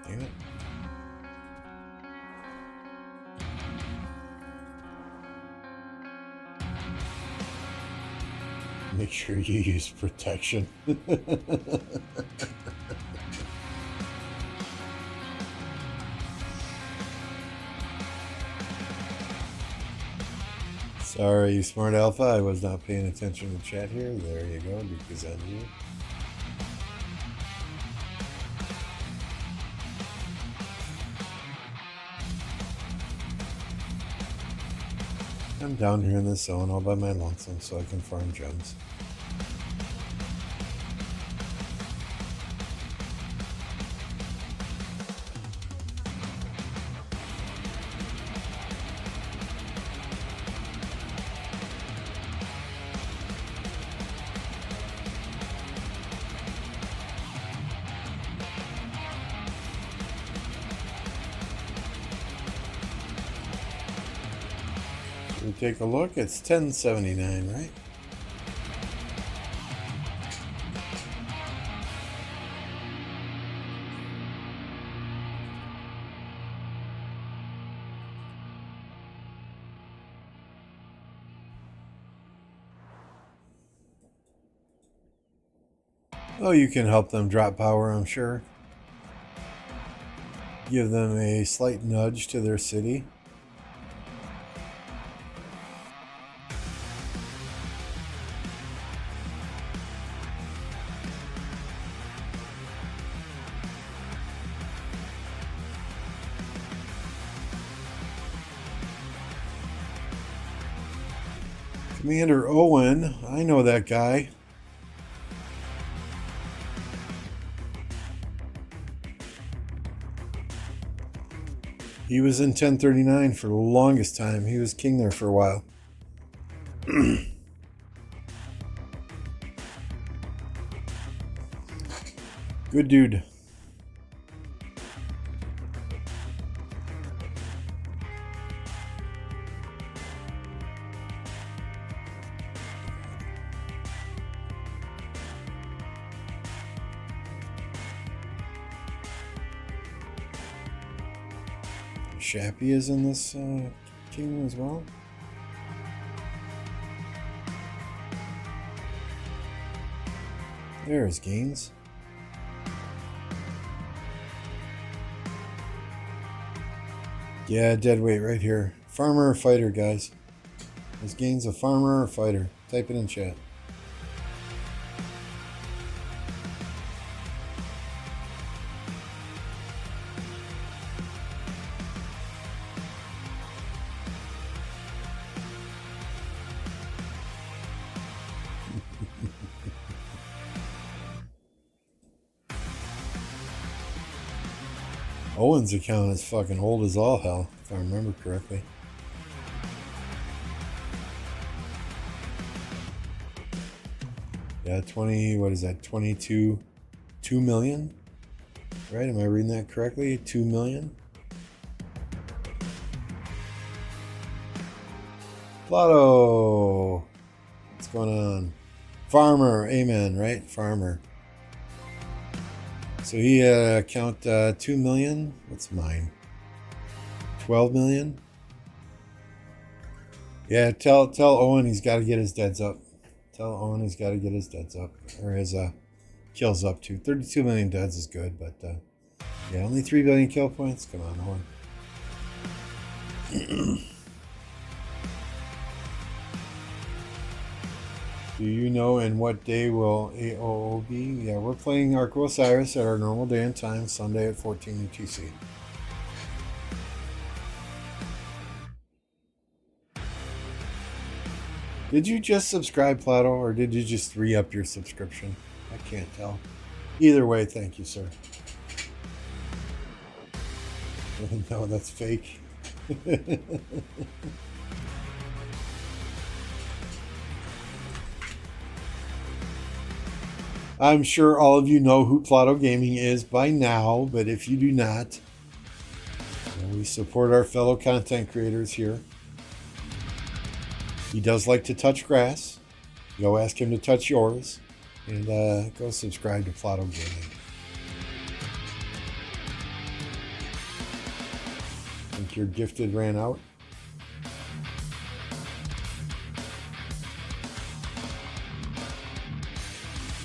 Damn it. Make sure you use protection. Sorry, Smart Alpha. I was not paying attention to chat here. There you go, because I'm you. I'm down here in this zone all by my lonesome so I can farm gems. We take a look. It's 1079, right? Oh, you can help them drop power, I'm sure. Give them a slight nudge to their city. Commander Owen, I know that guy. He was in 1039 for the longest time. He was king there for a while. Good dude. Shappy is in this kingdom as well. There's Gaines. Yeah, dead weight right here. Farmer or fighter, guys? Is Gaines a farmer or fighter? Type it in chat. Owen's account is fucking old as all hell, if I remember correctly. Yeah, 20, what is that, 22, 2 million? Right, am I reading that correctly? 2 million? Plato! What's going on? Farmer, amen, right? Farmer. So he count 2 million. What's mine? 12 million. Yeah, tell Owen he's got to get his deads up. Tell Owen he's got to get his deads up, or his kills up to 32 million deads is good, but yeah, only 3 billion kill points. Come on, Owen. Do you know in what day will AOO be? Yeah, we're playing Arco Osiris at our normal day and time, Sunday at 14 UTC. Did you just subscribe, Plato, or did you just re-up your subscription? I can't tell. Either way, thank you, sir. No, that's fake. I'm sure all of you know who Plato Gaming is by now, but if you do not, we support our fellow content creators here. He does like to touch grass. Go ask him to touch yours, and go subscribe to Plato Gaming. I think your gifted ran out.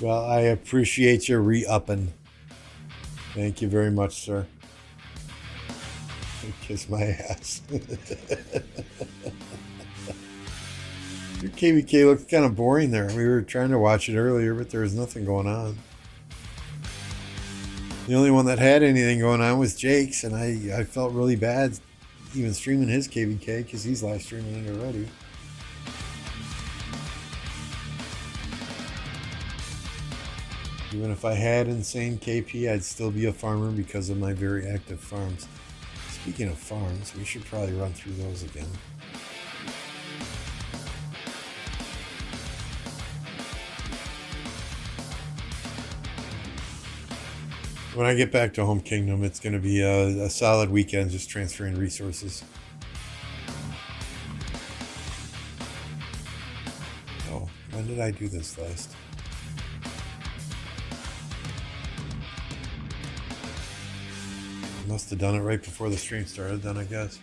Well, I appreciate your re-upping. Thank you very much, sir. Kiss my ass. Your KvK looked kind of boring there. We were trying to watch it earlier, but there was nothing going on. The only one that had anything going on was Jake's, and I felt really bad even streaming his KvK because he's live streaming it already. Even if I had insane KP, I'd still be a farmer because of my very active farms. Speaking of farms, we should probably run through those again. When I get back to Home Kingdom, it's going to be a solid weekend just transferring resources. When did I do this last? Must have done it right before the stream started then, I guess.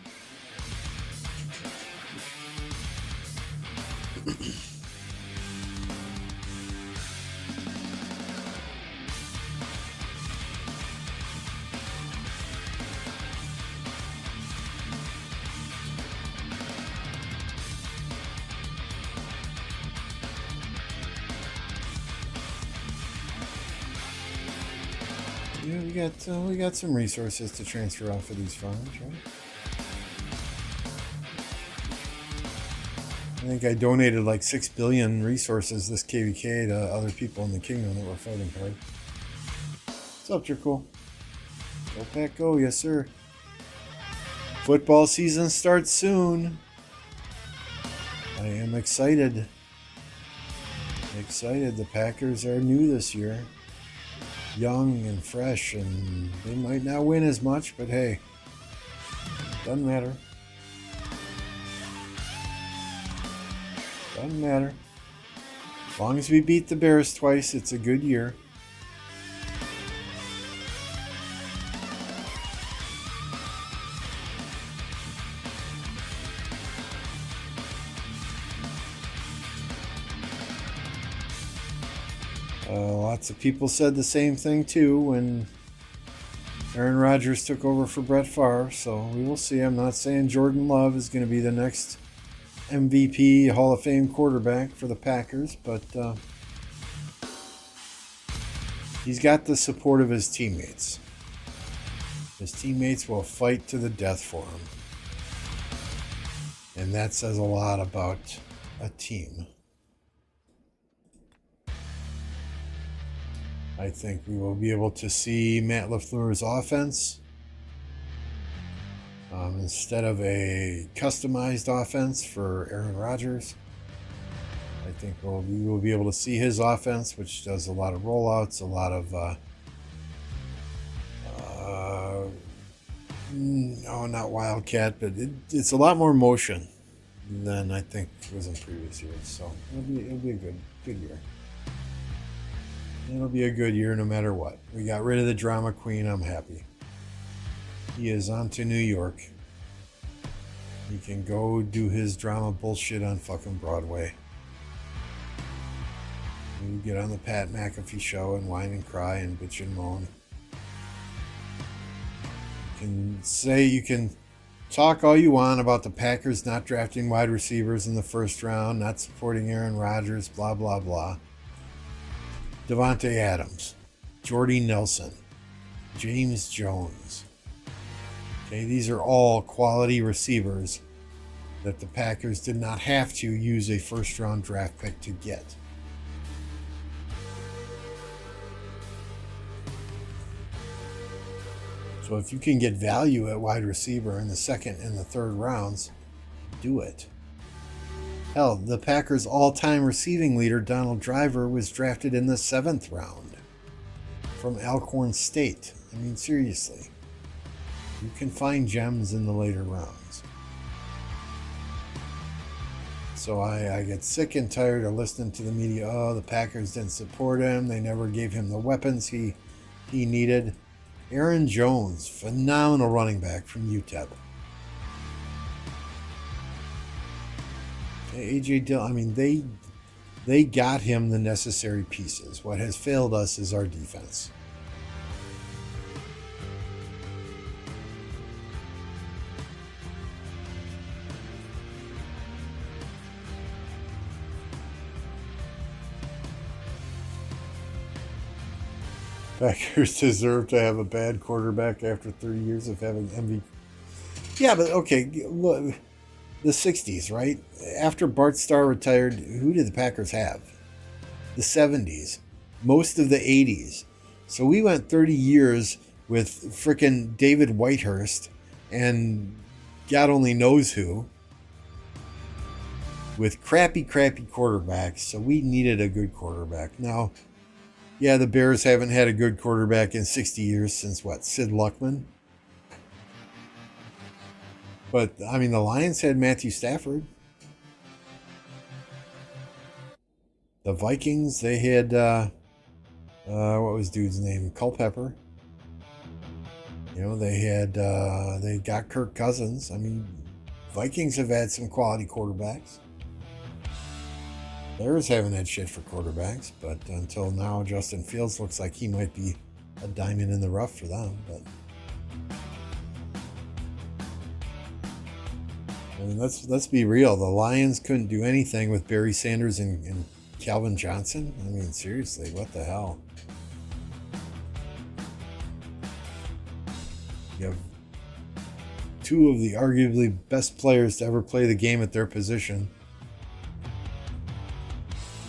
Yeah, we got some resources to transfer off of these farms, right? I think I donated like 6 billion resources this KvK to other people in the kingdom that were fighting hard. What's up, Trickle? Go Pack, go, yes sir. Football season starts soon. I am excited. Excited. The Packers are new this year. Young and fresh, and they might not win as much, but hey, doesn't matter. Doesn't matter. As long as we beat the Bears twice, it's a good year. Lots of people said the same thing too when Aaron Rodgers took over for Brett Favre, so we will see. I'm not saying Jordan Love is going to be the next MVP Hall of Fame quarterback for the Packers, but he's got the support of his teammates. His teammates will fight to the death for him. And that says a lot about a team. I think we will be able to see Matt LaFleur's offense instead of a customized offense for Aaron Rodgers. I think we will be able to see his offense, which does a lot of rollouts, a lot of no, not Wildcat, but it's a lot more motion than I think was in previous years. So it'll be a good year. It'll be a good year no matter what. We got rid of the drama queen. I'm happy. He is on to New York. He can go do his drama bullshit on fucking Broadway. You get on the Pat McAfee show and whine and cry and bitch and moan. You can talk all you want about the Packers not drafting wide receivers in the first round, not supporting Aaron Rodgers, blah, blah, blah. Devontae Adams, Jordy Nelson, James Jones. Okay, these are all quality receivers that the Packers did not have to use a first-round draft pick to get. So if you can get value at wide receiver in the second and the third rounds, do it. Hell, the Packers' all-time receiving leader, Donald Driver, was drafted in the 7th round from Alcorn State. I mean, seriously. You can find gems in the later rounds. So I get sick and tired of listening to the media. Oh, the Packers didn't support him. They never gave him the weapons he needed. Aaron Jones, phenomenal running back from UTEP. A.J. Dillon, I mean, they got him the necessary pieces. What has failed us is our defense. Packers deserve to have a bad quarterback after 30 years of having MVP. Yeah, but okay, look. The 60s, right? After Bart Starr retired, who did the Packers have? The 70s. Most of the 80s. So we went 30 years with frickin' David Whitehurst and God only knows who. With crappy quarterbacks. So we needed a good quarterback. Now, yeah, the Bears haven't had a good quarterback in 60 years since what? Sid Luckman? But, I mean, the Lions had Matthew Stafford. The Vikings, they had, what was dude's name? Culpepper. You know, they got Kirk Cousins. I mean, Vikings have had some quality quarterbacks. Bears haven't had shit for quarterbacks, but until now, Justin Fields looks like he might be a diamond in the rough for them. But I mean, let's be real. The Lions couldn't do anything with Barry Sanders and Calvin Johnson. I mean, seriously, what the hell? You have two of the arguably best players to ever play the game at their position.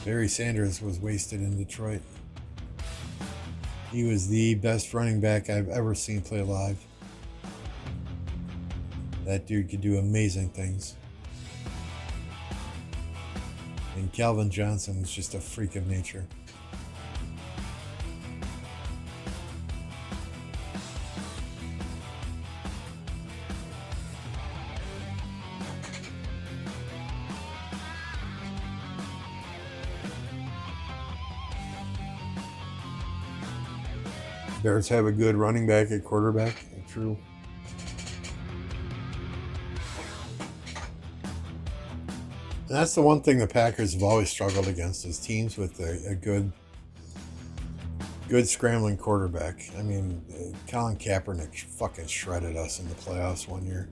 Barry Sanders was wasted in Detroit. He was the best running back I've ever seen play live. That dude could do amazing things. And Calvin Johnson was just a freak of nature. Bears have a good running back at quarterback. True. And that's the one thing the Packers have always struggled against is teams with a good scrambling quarterback. I mean, Colin Kaepernick fucking shredded us in the playoffs one year.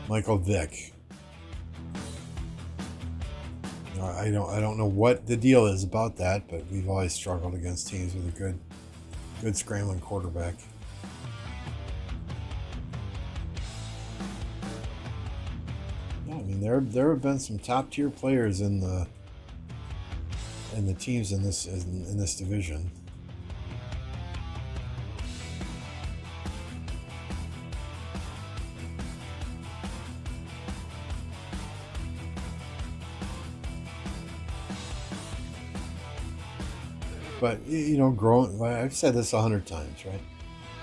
Michael Vick. I don't know what the deal is about that, but we've always struggled against teams with a good scrambling quarterback. Yeah, I mean there have been some top tier players in the teams in this division. But, you know, I've said this 100 times, right?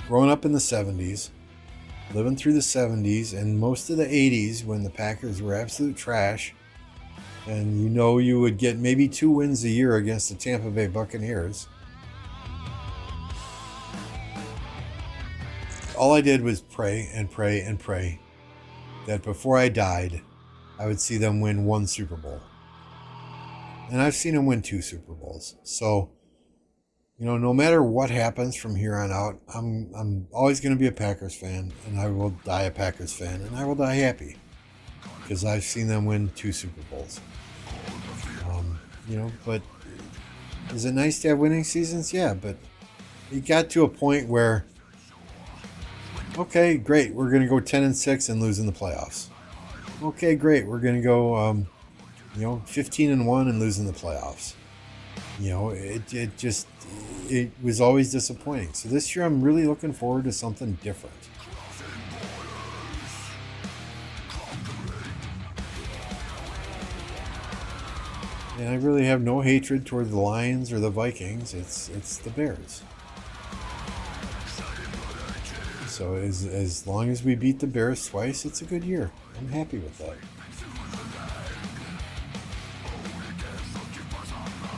Growing up in the 70s, living through the 70s, and most of the 80s when the Packers were absolute trash, and you know you would get maybe 2 wins a year against the Tampa Bay Buccaneers. All I did was pray and pray and pray that before I died, I would see them win 1 Super Bowl. And I've seen them win 2 Super Bowls. So, you know, no matter what happens from here on out, I'm always going to be a Packers fan, and I will die a Packers fan, and I will die happy because I've seen them win 2 Super Bowls. You know, but is it nice to have winning seasons? Yeah, but it got to a point where, okay, great, we're going to go 10-6 and lose in the playoffs. Okay, great, we're going to go, 15-1 and lose in the playoffs. You know, it was always disappointing. So this year I'm really looking forward to something different. And I really have no hatred toward the Lions or the Vikings. It's the Bears. So as long as we beat the Bears twice, it's a good year. I'm happy with that.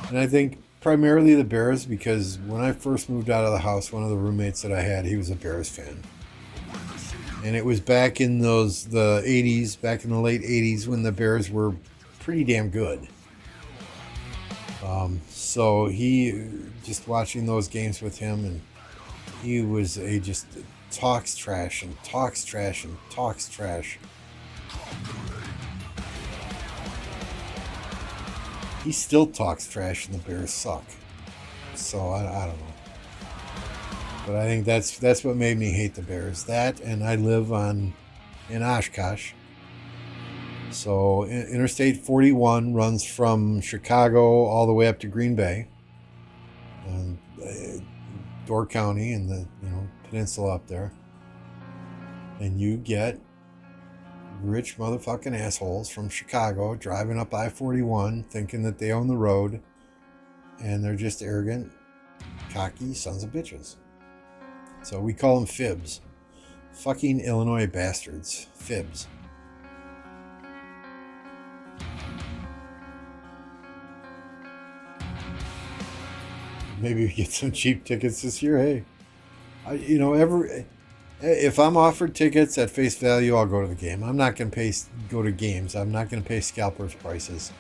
And I think primarily the Bears because when I first moved out of the house, one of the roommates that I had, he was a Bears fan. And it was back in the 80s, back in the late 80s when the Bears were pretty damn good. So he, just watching those games with him, and he was just talks trash and talks trash and talks trash. He still talks trash and the Bears suck. So I don't know. But I think that's what made me hate the Bears. That, and I live in Oshkosh. So Interstate 41 runs from Chicago all the way up to Green Bay, and Door County and the peninsula up there. And you get rich motherfucking assholes from Chicago driving up I-41 thinking that they own the road, and they're just arrogant, cocky sons of bitches. So we call them fibs. Fucking Illinois bastards. Fibs. maybe we get some cheap tickets this year. Hey, if I'm offered tickets at face value, I'll go to the game. I'm not going to go to games. I'm not going to pay scalpers prices,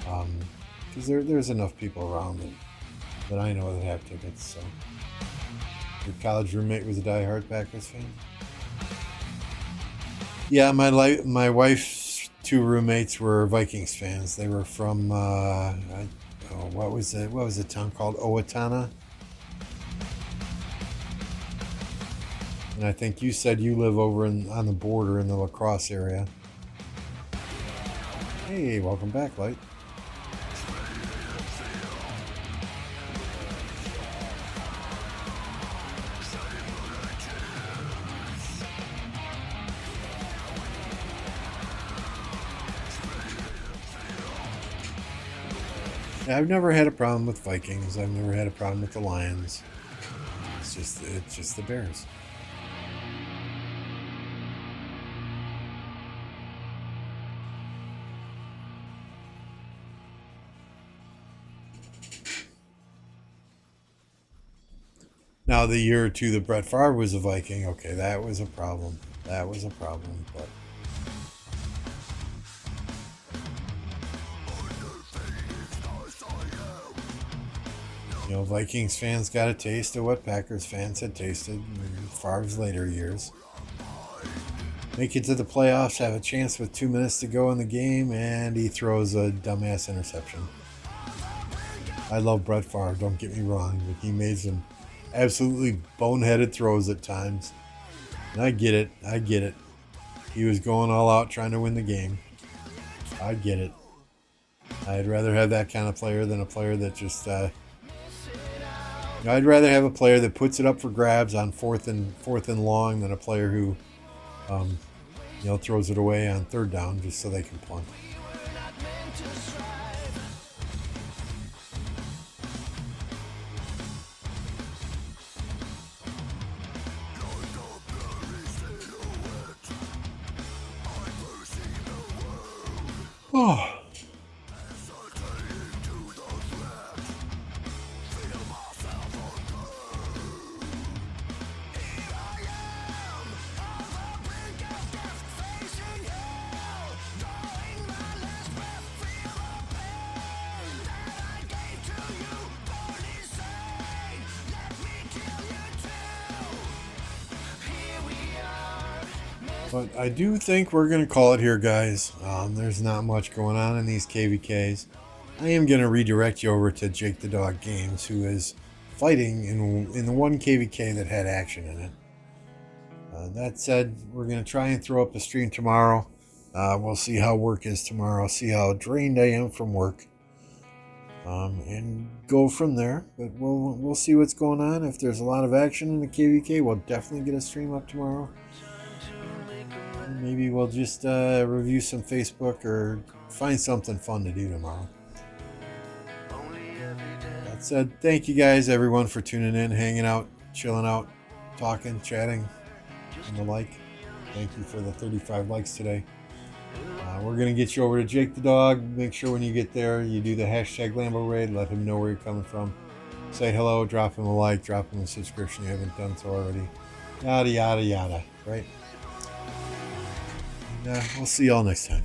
because there's enough people around that I know that have tickets. So, your college roommate was a diehard Packers fan. Yeah, my wife's two roommates were Vikings fans. They were from what was the town called? Owatonna. And I think you said you live over on the border in the La Crosse area. Hey, welcome back, Light. I've never had a problem with Vikings. I've never had a problem with the Lions. It's just the Bears. Now, the year or two that Brett Favre was a Viking, okay, that was a problem. But Vikings fans got a taste of what Packers fans had tasted in Favre's later years. Make it to the playoffs, have a chance with 2 minutes to go in the game, and he throws a dumbass interception. I love Brett Favre, don't get me wrong, but he made some absolutely boneheaded throws at times. And I get it. He was going all out trying to win the game. I get it. I'd rather have that kind of player than a player that just... I'd rather have a player that puts it up for grabs on fourth and long than a player who, throws it away on third down just so they can punt. Oh. But I do think we're going to call it here, guys. There's not much going on in these KvKs. I am going to redirect you over to Jake the Dog Games, who is fighting in the one KvK that had action in it. That said, we're going to try and throw up a stream tomorrow. We'll see how work is tomorrow, see how drained I am from work, and go from there. But we'll see what's going on. If there's a lot of action in the KvK, we'll definitely get a stream up tomorrow. Maybe we'll just review some Facebook or find something fun to do tomorrow. That said, thank you guys, everyone, for tuning in, hanging out, chilling out, talking, chatting, and the like. Thank you for the 35 likes today. We're going to get you over to Jake the Dog. Make sure when you get there, you do the hashtag Lambo Raid. Let him know where you're coming from. Say hello, drop him a like, drop him a subscription if you haven't done so already. Yada, yada, yada, right? We'll see y'all next time.